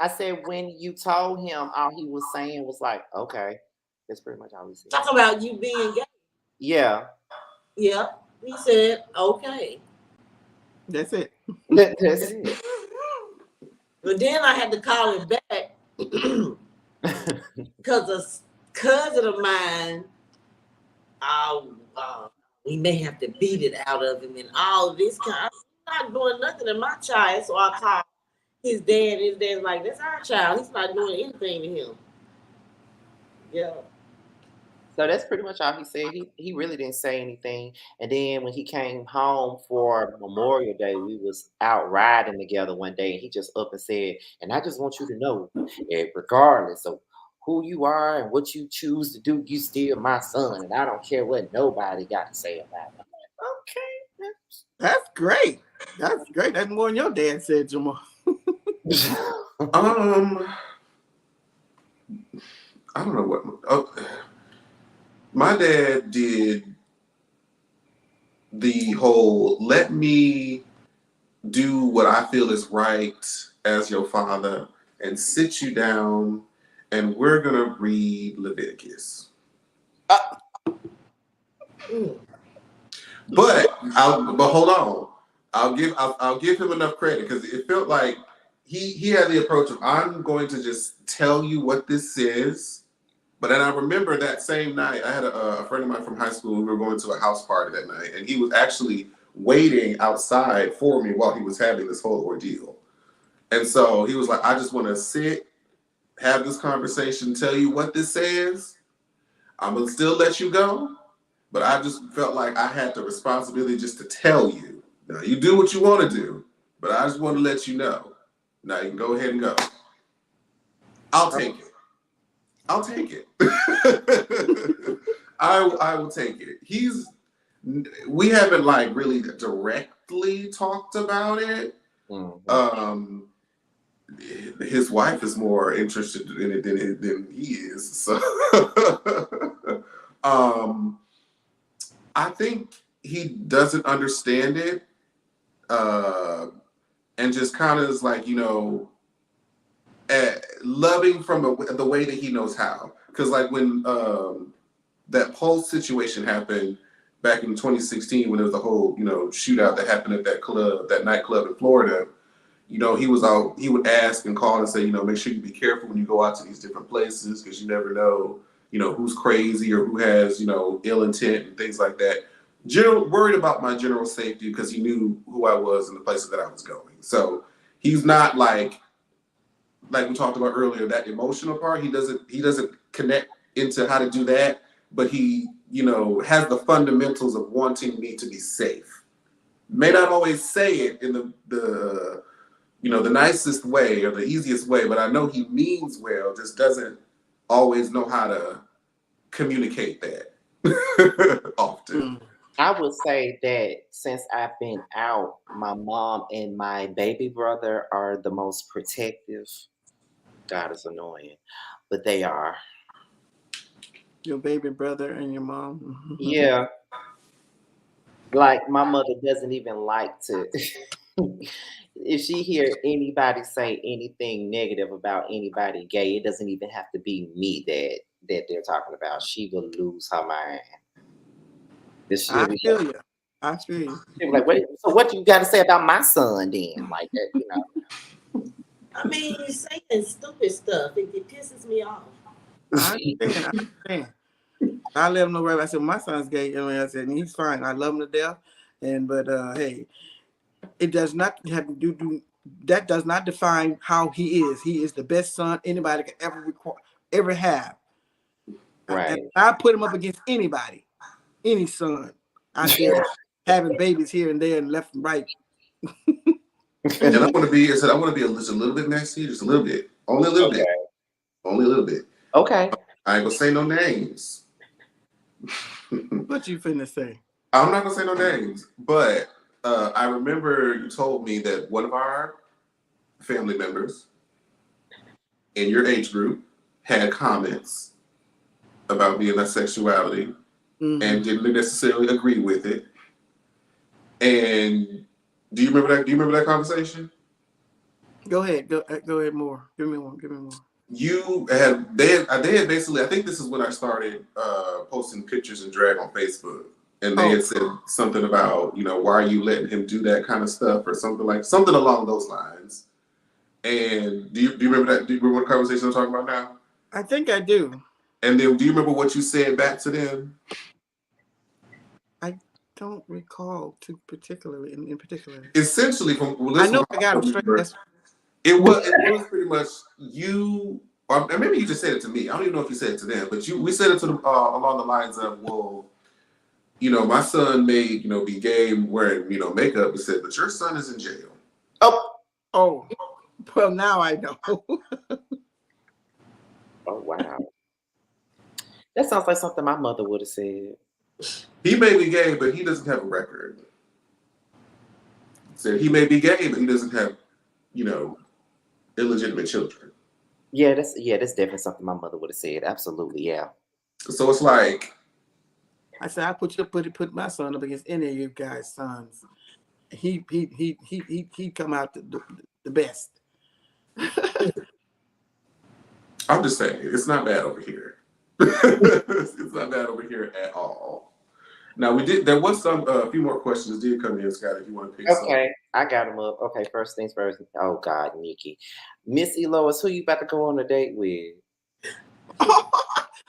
said when you told him, all he was saying was like, "Okay." That's pretty much all he said. Talking about you being gay. Yeah. Yeah. He said, okay. That's it. That's it. But then I had to call it back because a cousin of mine, we may have to beat it out of him and all this kind. I'm not doing nothing to my child, so I called his dad. His dad's like, "That's our child. He's not doing anything to him." Yeah. So that's pretty much all he said. He really didn't say anything. And then when he came home for Memorial Day, we was out riding together one day, and he just up and said, "And I just want you to know, regardless of who you are and what you choose to do, you still my son, and I don't care what nobody got to say about it." I'm like, okay. That's great. That's great. That's more than your dad said, Jamar. I don't know what. My dad did the whole let me do what I feel is right as your father and sit you down and we're gonna read Leviticus. But hold on. I'll give him enough credit because it felt like he had the approach of I'm going to just tell you what this is. But then I remember that same night, I had a friend of mine from high school. We were going to a house party that night, and he was actually waiting outside for me while he was having this whole ordeal. And so he was like, I just want to sit, have this conversation, tell you what this says. I'm going to still let you go. But I just felt like I had the responsibility just to tell you. Now, you do what you want to do, but I just want to let you know. Now, you can go ahead and go. I'll take it. I'll take it. I will take it. We haven't like really directly talked about it. Mm-hmm. His wife is more interested in it than he is. So I think he doesn't understand it. And just kind of is like, loving from the way that he knows how. Because like when that Pulse situation happened back in 2016, when there was the whole shootout that happened at that nightclub in Florida, he would ask and call and say, make sure you be careful when you go out to these different places because you never know, who's crazy or who has ill intent and things like that. Worried about my general safety because he knew who I was and the places that I was going. So he's not like we talked about earlier, that emotional part. He doesn't connect into how to do that, but he, has the fundamentals of wanting me to be safe. May not always say it in the nicest way or the easiest way, but I know he means well, just doesn't always know how to communicate that often. I would say that since I've been out, my mom and my baby brother are the most protective. God, is annoying, but they are. Your baby brother and your mom? Yeah. Like my mother doesn't even like to if she hear anybody say anything negative about anybody gay, it doesn't even have to be me that they're talking about. She will lose her mind. I feel you. I feel you. She'll be like, so what you got to say about my son then? Like that, I mean, you're saying stupid stuff. It pisses me off. I understand. I let him know right. I said my son's gay. I said he's fine. I love him to death. But hey, it does not have to do. That does not define how he is. He is the best son anybody could ever have. Right. And I put him up against anybody, any son out there having babies here and there and left and right. And I want to be just a little bit messy, just a little bit, only a little bit, only a little bit. Okay. I ain't gonna say no names. What you finna say? I'm not gonna say no names, but I remember you told me that one of our family members in your age group had comments about being a sexuality and didn't necessarily agree with it. And do you remember that? Do you remember that conversation? Go ahead. Go ahead more. Give me more. they had basically, I think this is when I started posting pictures and drag on Facebook. And they had said something about, why are you letting him do that kind of stuff or something along those lines. And do you remember that? Do you remember what conversation I'm talking about now? I think I do. And then do you remember what you said back to them? I don't recall in particular. Essentially, I know I got him straight. It was pretty much you, or maybe you just said it to me. I don't even know if you said it to them, but we said it to them along the lines of, well, my son may, be gay wearing, makeup. We said, but your son is in jail. Oh, well, now I know. Oh, wow. That sounds like something my mother would have said. He may be gay, but he doesn't have a record. Said he may be gay, but he doesn't have, illegitimate children. Yeah, that's definitely something my mother would have said. Absolutely, yeah. So it's like, I said, I put my son up against any of you guys' sons. He come out the best. I'm just saying, it's not bad over here. It's not bad over here at all. Now there was a few more questions did come in, Scott, if you want to pick some. Okay, I got them up. Okay, first things first. Oh God, Nikki. Missy Lois, who you about to go on a date with?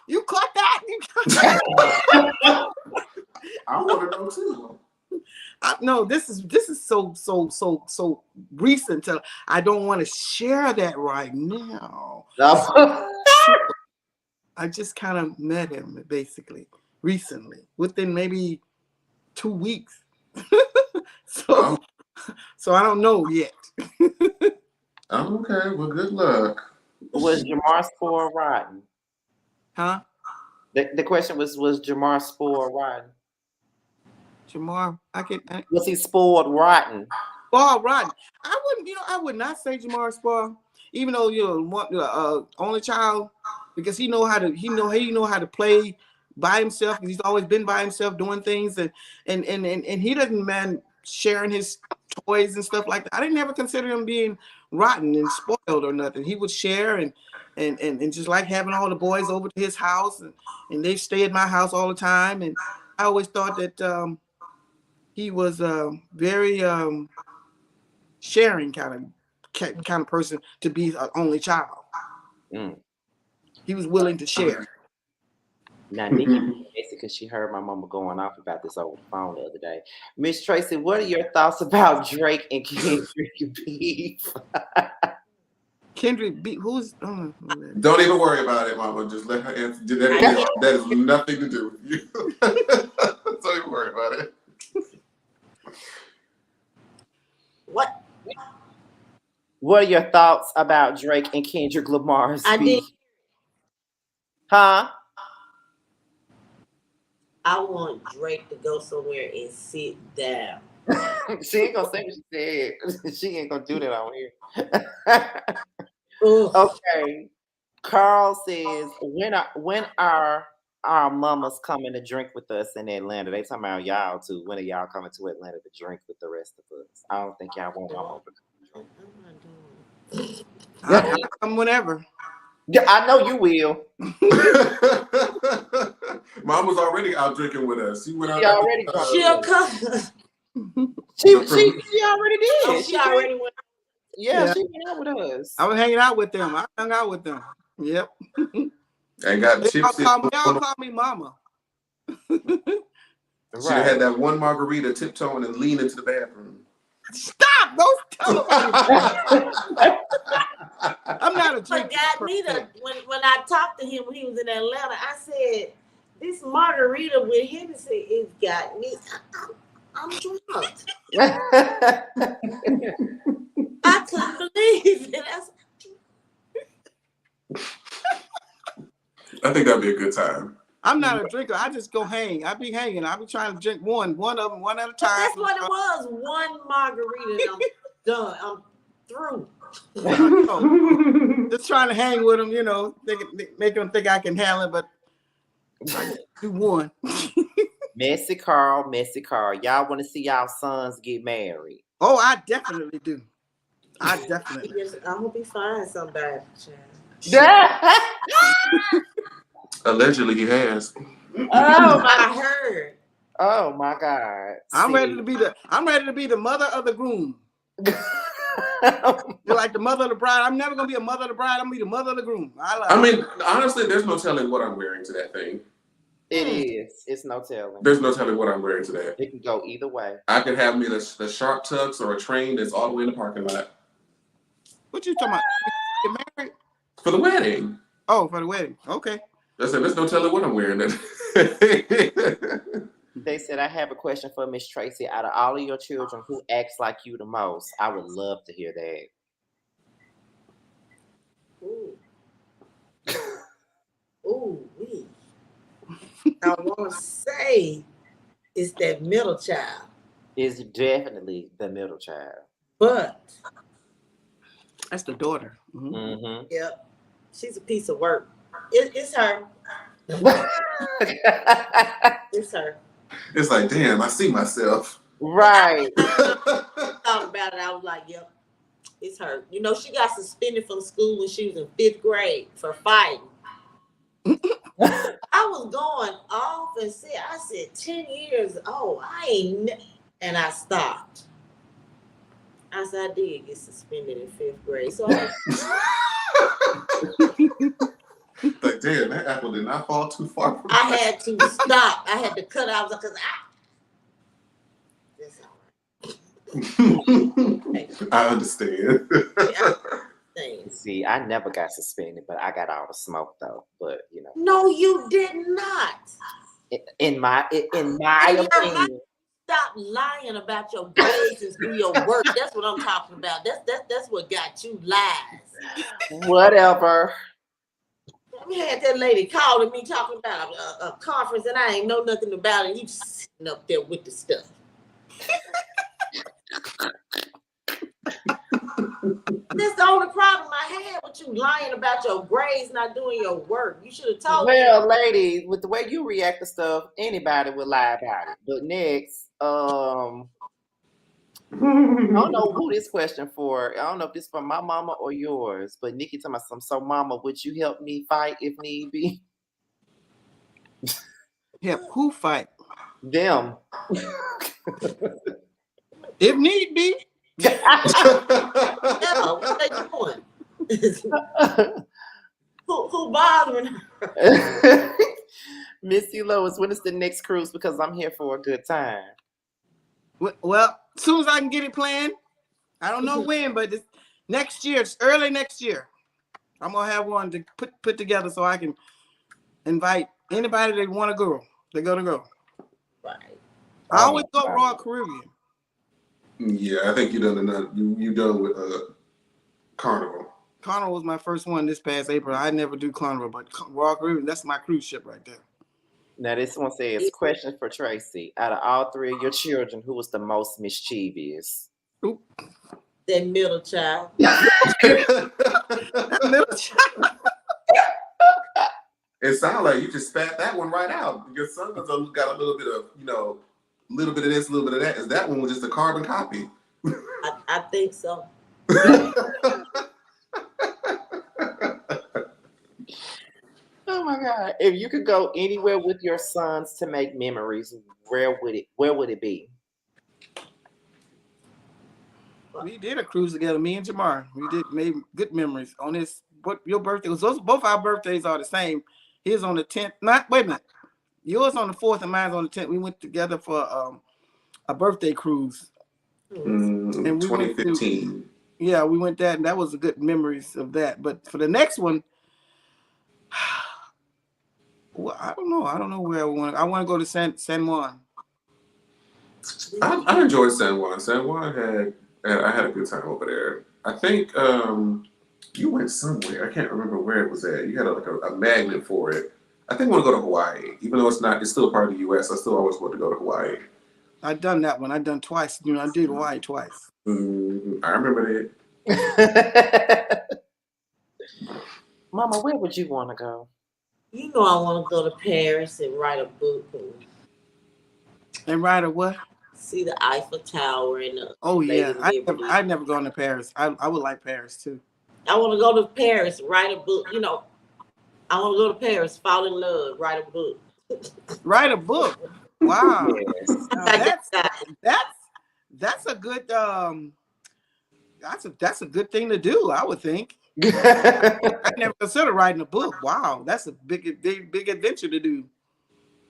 You caught that? I want to know too. No, this is so recent. I don't want to share that right now. No. I just kind of met him basically recently, within maybe 2 weeks. So I don't know yet. Okay, well, good luck. Was Jamar spoiled rotten? Huh? The question was Jamar spoiled rotten? Jamar, was he spoiled rotten? Spoiled rotten. I would not say Jamar spoiled, even though only child, because he know how to play by himself. He's always been by himself doing things, and he doesn't mind sharing his toys and stuff like that. I didn't ever consider him being rotten and spoiled or nothing. He would share and just like having all the boys over to his house, and they stay at my house all the time. And I always thought that he was very sharing kind of person to be an only child. He was willing to share. Now, Nikki, because she heard my mama going off about this over the phone the other day. Miss Tracy, what are your thoughts about Drake and Kendrick beef? Kendrick beef? Who's? Don't even worry about it, Mama. Just let her answer. That has nothing to do with you. Don't even worry about it. What are your thoughts about Drake and Kendrick Lamar's beef? Huh? I want Drake to go somewhere and sit down. She ain't gonna say what she said. She ain't gonna do that on here. Okay. Carl says, when are our mamas coming to drink with us in Atlanta? They talking about y'all too. When are y'all coming to Atlanta to drink with the rest of us? I don't think y'all want mama to drink. I'll come whenever. Yeah, I know you will. Mom was already out drinking with us. She went out. She'll come. She already did. Oh, she already went. Yeah, she went out with us. I was hanging out with them. I hung out with them. Yep. And got chips. Y'all call me mama. She had that one margarita, tiptoeing and lean into the bathroom. Stop! Don't tell me. I'm not a drinker. Forgot me when I talked to him when he was in Atlanta. I said, "This margarita with Hennessy has got me. I'm drunk." I couldn't believe it. I think that'd be a good time. I'm not a drinker. I just go hang. I be hanging. I be trying to drink one of them, one at a time. That's what it was. One margarita. I'm done. I'm through. Just trying to hang with them, make them think I can handle it, but I do one. Messy Carl. Y'all want to see y'all sons get married? Oh, I definitely do. I definitely. I hope he finds somebody, child. Allegedly, he has. Oh, I heard. Oh my God. I'm ready to be the mother of the groom. You're like the mother of the bride. I'm never gonna be a mother of the bride. I'm gonna be the mother of the groom. I mean, honestly, there's no telling what I'm wearing to that thing. It is. It's no telling. There's no telling what I'm wearing to that. It can go either way. I could have me the sharp tux or a train that's all the way in the parking lot. What you talking about? Get married? For the wedding. Oh, for the wedding. Okay. I said, there's no telling what I'm wearing. They said, I have a question for Miss Tracy. Out of all of your children, who acts like you the most? I would love to hear that. Ooh. Ooh, wee. I want to say it's that middle child. It's definitely the middle child. But that's the daughter. Mm-hmm. Mm-hmm. Yep. She's a piece of work. It's her. It's her. It's like, damn, I see myself. Right. I thought about it. I was like, yep, it's her. You know, she got suspended from school when she was in 5th grade for fighting. I was going off and I said 10 years. Oh, and I stopped. I said I did get suspended in 5th grade. So like, damn, that apple did not fall too far from I had to stop. I had to cut out because that's all right. I understand. See, I never got suspended, but I got all the smoke though. But you know. No, you did not. In my opinion. Stop lying about your grades and do your work. That's what I'm talking about. That's what got you lies. Whatever. We had that lady calling me talking about a conference and I ain't know nothing about it. You just sitting up there with the stuff. That's the only problem I had with you lying about your grades, not doing your work. You should have told me. Well, lady, with the way you react to stuff, anybody would lie about it. But next, I don't know who this question for. I don't know if this for my mama or yours. But Nikki talking about something. So, mama, would you help me fight if need be? Help who fight? Them. If need be. No, what are you doing? Who bothering her? Missy Lois, when is the next cruise? Because I'm here for a good time. Well, as soon as I can get it planned, I don't know when, but it's next year. It's early next year. I'm gonna have one to put together so I can invite anybody that want to go. They're gonna go. Right. I always go Royal Caribbean. Yeah, I think you done enough. You done with Carnival. Carnival was my first one this past April. I never do Carnival, but Royal Caribbean, that's my cruise ship right there. Now this one says, question for Tracy. Out of all three of your children, who was the most mischievous? Oop. That middle child. That middle child. It sounds like you just spat that one right out. Your son got a little bit of, little bit of this, a little bit of that. Is that one was just a carbon copy? I think so. Oh my God! If you could go anywhere with your sons to make memories, where would it be? We did a cruise together, me and Jamar. We made good memories on this. What your birthday was? Both our birthdays are the same. His on the 10th. Wait a minute. Yours on the 4th and mine's on the 10th. We went together for a birthday cruise. And 2015. Yeah, we went that, and that was a good memories of that. But for the next one, well, I don't know. I don't know where I want. I want to go to San Juan. I enjoyed San Juan. San Juan I had a good time over there. I think you went somewhere. I can't remember where it was at. You had a magnet for it. I think I want to go to Hawaii, even though it's still part of the U.S. I still always want to go to Hawaii. I've done that one. I've done twice. I did Hawaii twice. I remember that. Mama, where would you want to go? You know I want to go to Paris and write a book. And write a what? See the Eiffel Tower and oh yeah, I've never gone to Paris. I would like Paris too. I want to go to Paris, write a book. You know, I want to go to Paris, fall in love, write a book. Write a book. Wow. Yes. Now that's a good that's a good thing to do, I would think. I never considered writing a book. Wow, that's a big adventure to do.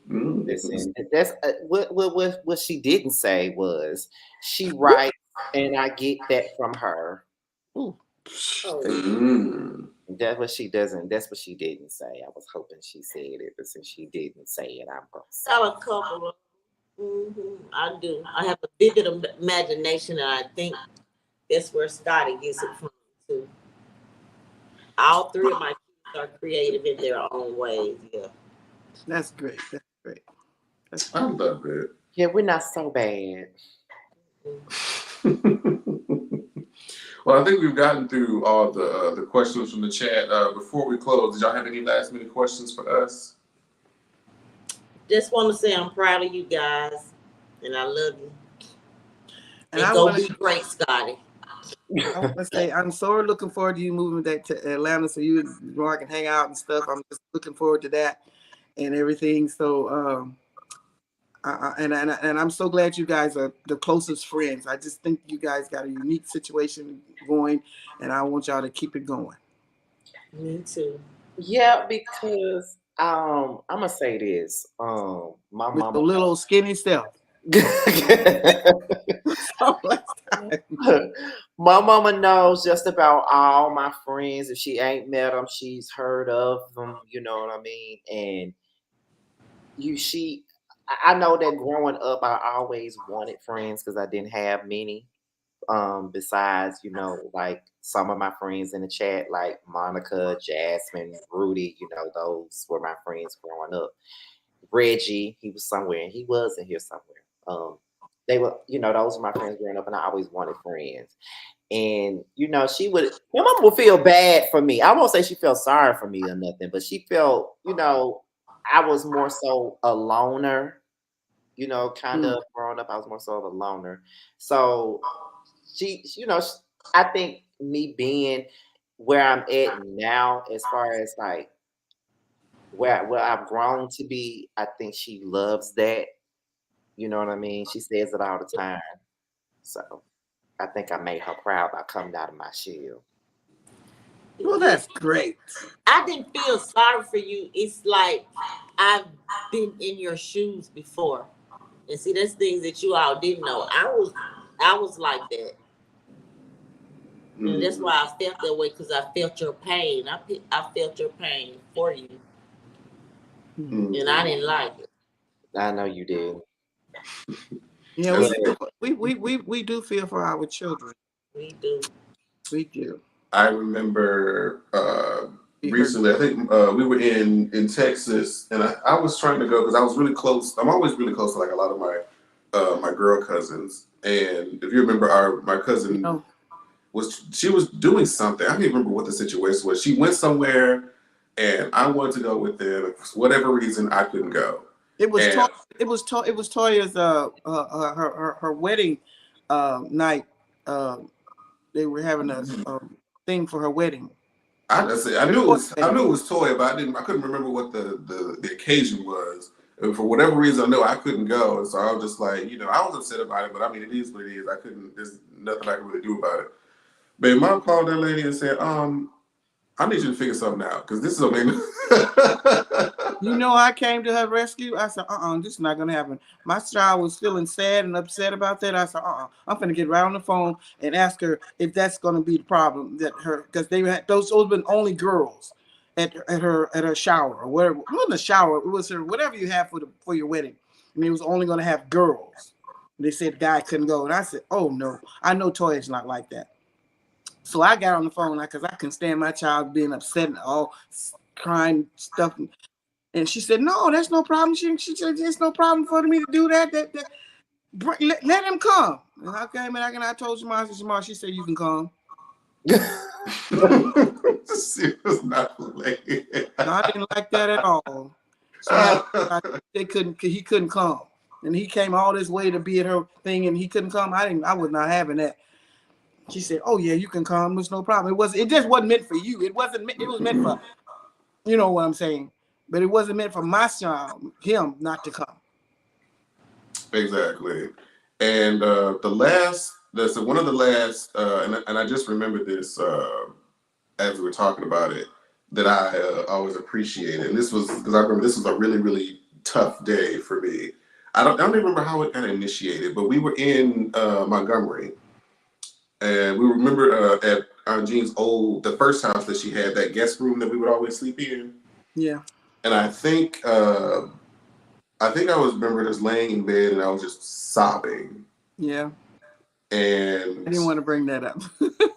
Listen, that's what she didn't say was she writes, and I get that from her. Ooh. That's what she doesn't. That's what she didn't say. I was hoping she said it, but since she didn't say it, I'm gonna say Got a couple of. I do. I have a vivid imagination, and I think that's where Scotty gets it from too. All three of my kids are creative in their own ways. Yeah, That's great. That's great. I love it. Yeah, we're not so bad. Well, I think we've gotten through all the questions from the chat. Before we close, did y'all have any last minute questions for us? just want to say I'm proud of you guys, and I love you. And And I go want be to great, Scotty. say I'm so looking forward to you moving back to Atlanta so you and Mark can hang out and stuff. I'm just looking forward to that and everything. So and I'm so glad you guys are the closest friends. I just think you guys got a unique situation going, and I want y'all to keep it going. Me too. Yeah, because I'm gonna say this. My With mama. the little skinny self. My mama knows just about all my friends. If she ain't met them, she's heard of them. You know what I mean? And I know that growing up, I always wanted friends because I didn't have many. Besides, like some of my friends in the chat, like Monica, Jasmine, Rudy, those were my friends growing up. Reggie, he was somewhere, and he was in here somewhere. They were, those were my friends growing up, and I always wanted friends. And my mom would feel bad for me. I won't say she felt sorry for me or nothing, but she felt, I was more so a loner, kind of growing up. I was more so of a loner. So I think me being where I'm at now, as far as like where I've grown to be, I think she loves that. You know what I mean? She says it all the time. So I think I made her proud by coming out of my shell. Well, that's great. I didn't feel sorry for you. It's like I've been in your shoes before. And see, that's things that you all didn't know. I was like that. And that's why I felt that way, because I felt your pain. I felt your pain for you. And I didn't like it. I know you did. Yeah, we do feel for our children. We do. We do. I remember recently, I think we were in Texas, and I was trying to go because I was really close. I'm always really close to like a lot of my girl cousins. And if you remember, my cousin she was doing something. I don't even remember what the situation was. She went somewhere, and I wanted to go with them. For whatever reason, I couldn't go. It was Toya's her wedding night. They were having a thing for her wedding. I knew it was Toya, but I couldn't remember what the occasion was. And for whatever reason, I know I couldn't go, and so I was just like, I was upset about it. But I mean, it is what it is. There's nothing I can really do about it. But mom called that lady and said, I need you to figure something out because this is amazing. I came to her rescue. I said, this is not gonna happen. My child was feeling sad and upset about that. I said, I'm gonna get right on the phone and ask her if that's gonna be the problem because they had those been only girls at her shower or whatever. It wasn't a shower. It was her whatever you have for your wedding. And it was only gonna have girls. They said the guy couldn't go, and I said, oh no, I know Toya's not like that. So I got on the phone because I couldn't stand my child being upset and all crying stuff. And she said, no, that's no problem. She said, it's no problem for me to do that. Let him come. And I came and I told Jamar, she said, you can come. She was not playing. I didn't like that at all. So he couldn't come. And he came all this way to be at her thing and he couldn't come. I was not having that. She said, "Oh yeah, you can come. It's no problem. It just wasn't meant for you. It was meant for, you know what I'm saying. But it wasn't meant for my son, him, not to come." Exactly. And one of the last, and I just remembered this as we were talking about it, that I always appreciated. And this was because I remember this was a really, really tough day for me. I don't even remember how it got initiated, but we were in Montgomery, and we remember at Aunt Jean's the first house that she had, that guest room that we would always sleep in. Yeah. And I think I remember just laying in bed and I was just sobbing. Yeah. And I didn't want to bring that up.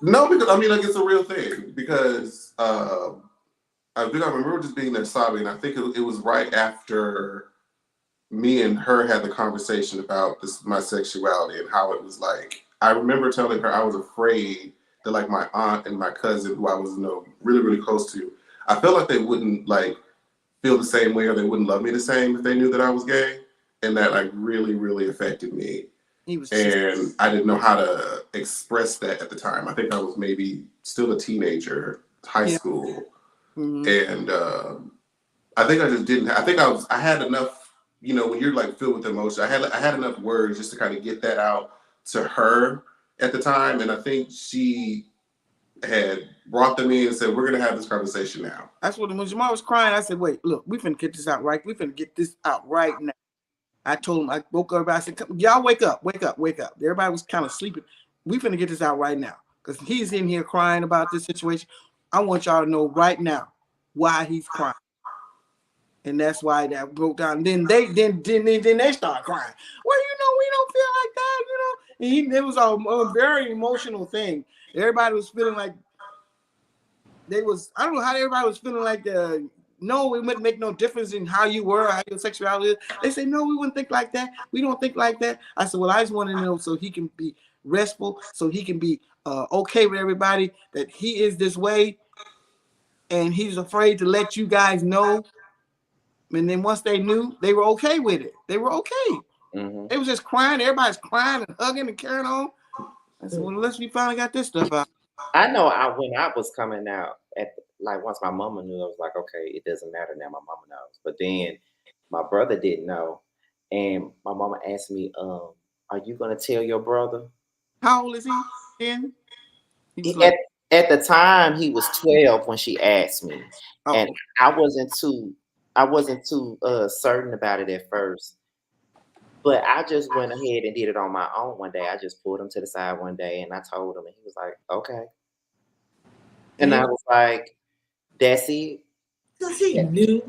No, because I mean, like, it's a real thing. Because I remember just being there sobbing. I think it was right after me and her had the conversation about my sexuality and how it was like. I remember telling her I was afraid that, like, my aunt and my cousin, who I was, really, really close to, I felt like they wouldn't, like, feel the same way, or they wouldn't love me the same if they knew that I was gay. And that, like, really, really affected me. And I didn't know how to express that at the time. I think I was maybe still a teenager, high school. Mm-hmm. And I think I just didn't. I had enough. When you're, like, filled with emotion, I had enough words just to kind of get that out to her at the time. And I think she had brought them in and said, "We're gonna have this conversation now." That's when Jamar was crying, I said, "Wait, look, we finna get this out right. We finna get this out right now." I told him, I woke everybody, I said, "Y'all wake up, wake up, wake up." Everybody was kind of sleeping. We finna get this out right now. Because he's in here crying about this situation. I want y'all to know right now why he's crying. And that's why that broke down. Then they start crying. "Well, we don't feel like that, And it was a very emotional thing. Everybody was feeling like I don't know how everybody was feeling like no, it wouldn't make no difference in how you were or how your sexuality is. They say, "No, we wouldn't think like that. We don't think like that." I said, "Well, I just want to know so he can be restful, so he can be okay with everybody that he is this way. And he's afraid to let you guys know." And then once they knew, they were okay with it. They were okay. Mm-hmm. They was just crying. Everybody's crying and hugging and carrying on. I said, "Well, unless we finally got this stuff out." I know when I was coming out, once my mama knew, I was like, okay, it doesn't matter now. My mama knows. But then my brother didn't know. And my mama asked me, "Are you going to tell your brother?" How old is he then? At the time, he was 12 when she asked me. Oh. And I wasn't too certain about it at first. But I just went ahead and did it on my own one day. I just pulled him to the side one day and I told him, and he was like, "Okay." And I was like, "That's it." Because he knew.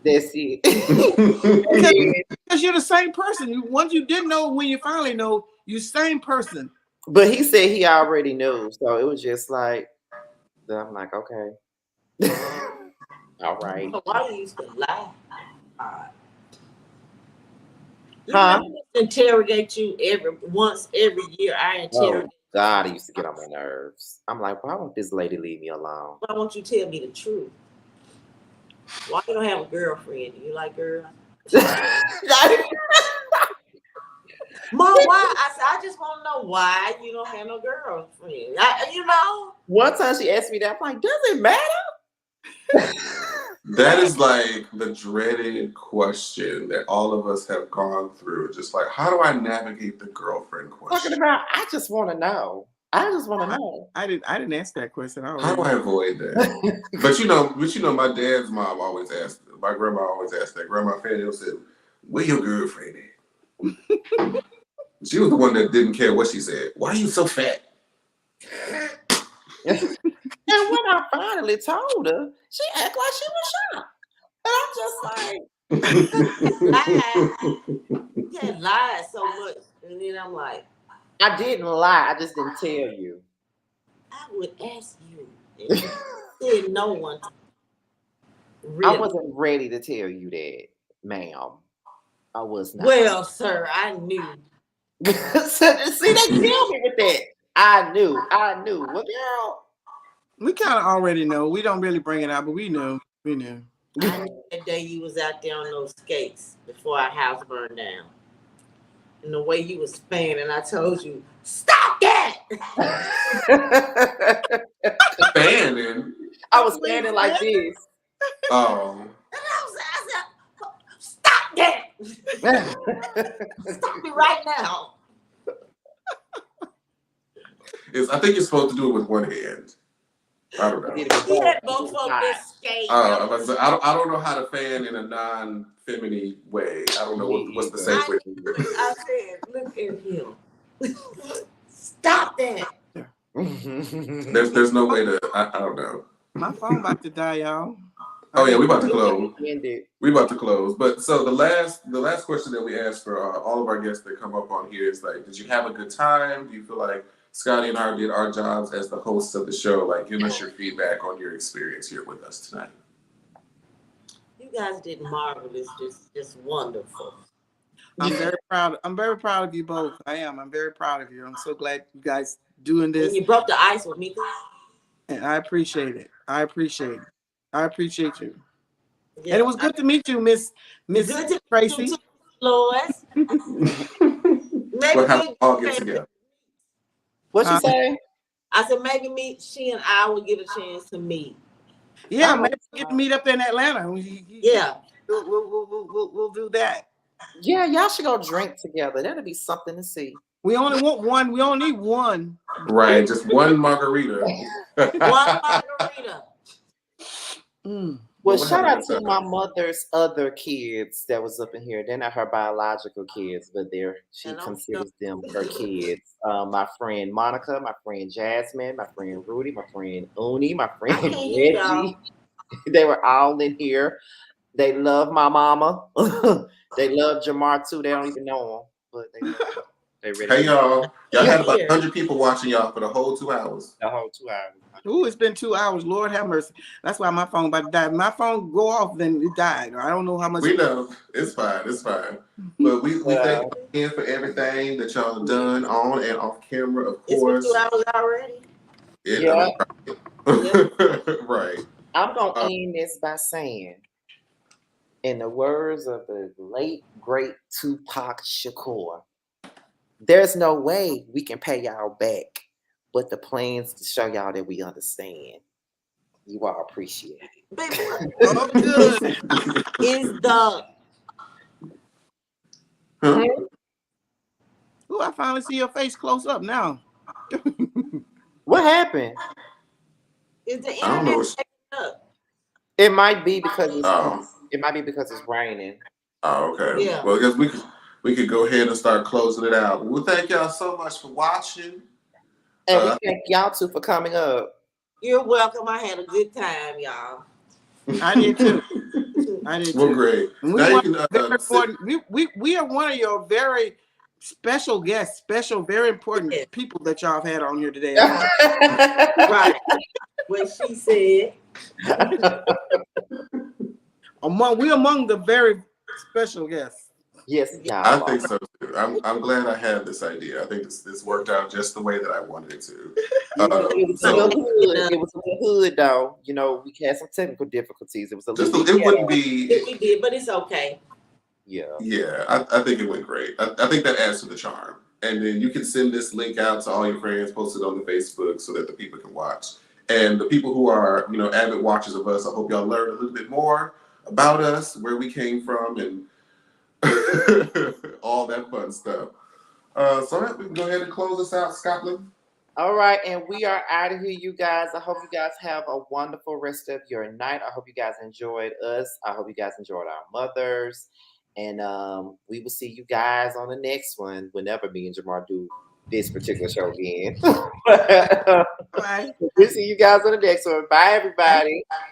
That's it. Because you're the same person. Once you didn't know, when you finally know, you're the same person. But he said he already knew. So it was just like, I'm like, okay. All right. Why you used to lie? I interrogate you once every year. I interrogate. Oh, God, I used to get on my nerves. I'm like, why won't this lady leave me alone? Why won't you tell me the truth? Why you don't have a girlfriend? Do you like girls? Mom, why? I said, I just want to know why you don't have no girlfriend. One time she asked me that, I'm like, does it matter? That is like the dreaded question that all of us have gone through. Just like, how do I navigate the girlfriend question? Talking about, I just want to know. I didn't ask that question. How do I avoid that? but my dad's mom always asked. My grandma always asked that. Grandma Fanny said, "Where your girlfriend at?" She was the one that didn't care what she said. "Why are you so fat?" And when I finally told her, she acted like she was shocked. And I'm just like, you can't lie so much. And then I'm like, I didn't lie. I just didn't tell you. I would ask you. And you said no one. Really. I wasn't ready to tell you that, ma'am. I was not. Well, sir, I knew. See, they killed me with that. I knew. Well, girl. We kind of already know. We don't really bring it out, but we knew. I knew that day you was out there on those skates before our house burned down. And the way you was fanning, I told you, "Stop that. Fanning. I was standing like this. Oh. And I said, stop that. Stop it right now. I think you're supposed to do it with one hand. I don't know. He had both of them skate. I don't know how to fan in a non-feminine way. I don't know what's the safe way to do it. I said, look at him. Stop that. There's no way to. I don't know. My phone about to die, y'all. Oh yeah, we about to close. Ended. We about to close. But so the last question that we asked for all of our guests that come up on here is like, did you have a good time? Do you feel like Scotty and I did our jobs as the hosts of the show? Like, give us your feedback on your experience here with us tonight. You guys did marvelous, just wonderful. I'm very proud. I'm very proud of you both. I am. I'm very proud of you. I'm so glad you guys doing this. And you broke the ice with me. And I appreciate it. I appreciate it. I appreciate you. Yeah, and it was good to meet you, Miss Tracy. Lois. We'll have all get together. What you say? I said maybe she and I will get a chance to meet. Yeah, maybe we get to meet up in Atlanta. Yeah. We'll do that. Yeah, y'all should go drink together. That'll be something to see. We only want one. We only need one. Right, just one margarita. One margarita. Well, shout out to my mother's other kids that was up in here. They're not her biological kids, but she considers them her kids. My friend Monica, my friend Jasmine, my friend Rudy, my friend Uni, my friend Reggie. They were all in here. They love my mama. They love Jamar too. They don't even know him, but they love him. Hey y'all had about 100 people watching y'all for the whole 2 hours. The whole 2 hours. Ooh, it's been 2 hours. Lord have mercy. That's why my phone about to die. My phone go off, then it died. I don't know how much. We know. It's fine. It's fine. But we thank you again for everything that y'all done on and off camera, of course. It's been 2 hours already. Yeah. Right. I'm gonna end this by saying, in the words of the late great Tupac Shakur, there's no way we can pay y'all back, but the plans to show y'all that we understand. You all appreciate it. Oh, good. Is the Ooh, I finally see your face close up now. What happened? Is the internet taking up? It might be because it's raining. Oh, okay. Yeah. Well, I guess we could go ahead and start closing it out. Well, thank y'all so much for watching. And we thank y'all too for coming up. You're welcome. I had a good time, y'all. I did too. Well, great. We are one of your very special guests, very important people that y'all have had on here today. Right. What she said. We're among the very special guests. Yes, I think so too. I'm glad I had this idea. I think this worked out just the way that I wanted it to. It was a little hood though. You know, we had some technical difficulties. It was a little. It wouldn't be. We did, but it's okay. Yeah. Yeah, I think it went great. I think that adds to the charm. And then you can send this link out to all your friends, post it on the Facebook so that the people can watch. And the people who are, avid watchers of us, I hope y'all learned a little bit more about us, where we came from, and all that fun stuff. So we can go ahead and close this out, Scotland. All right, and we are out of here, you guys. I hope you guys have a wonderful rest of your night. I hope you guys enjoyed us. I hope you guys enjoyed our mothers. And we will see you guys on the next one, whenever me and Jamar do this particular show again. Bye. We'll see you guys on the next one. Bye, everybody.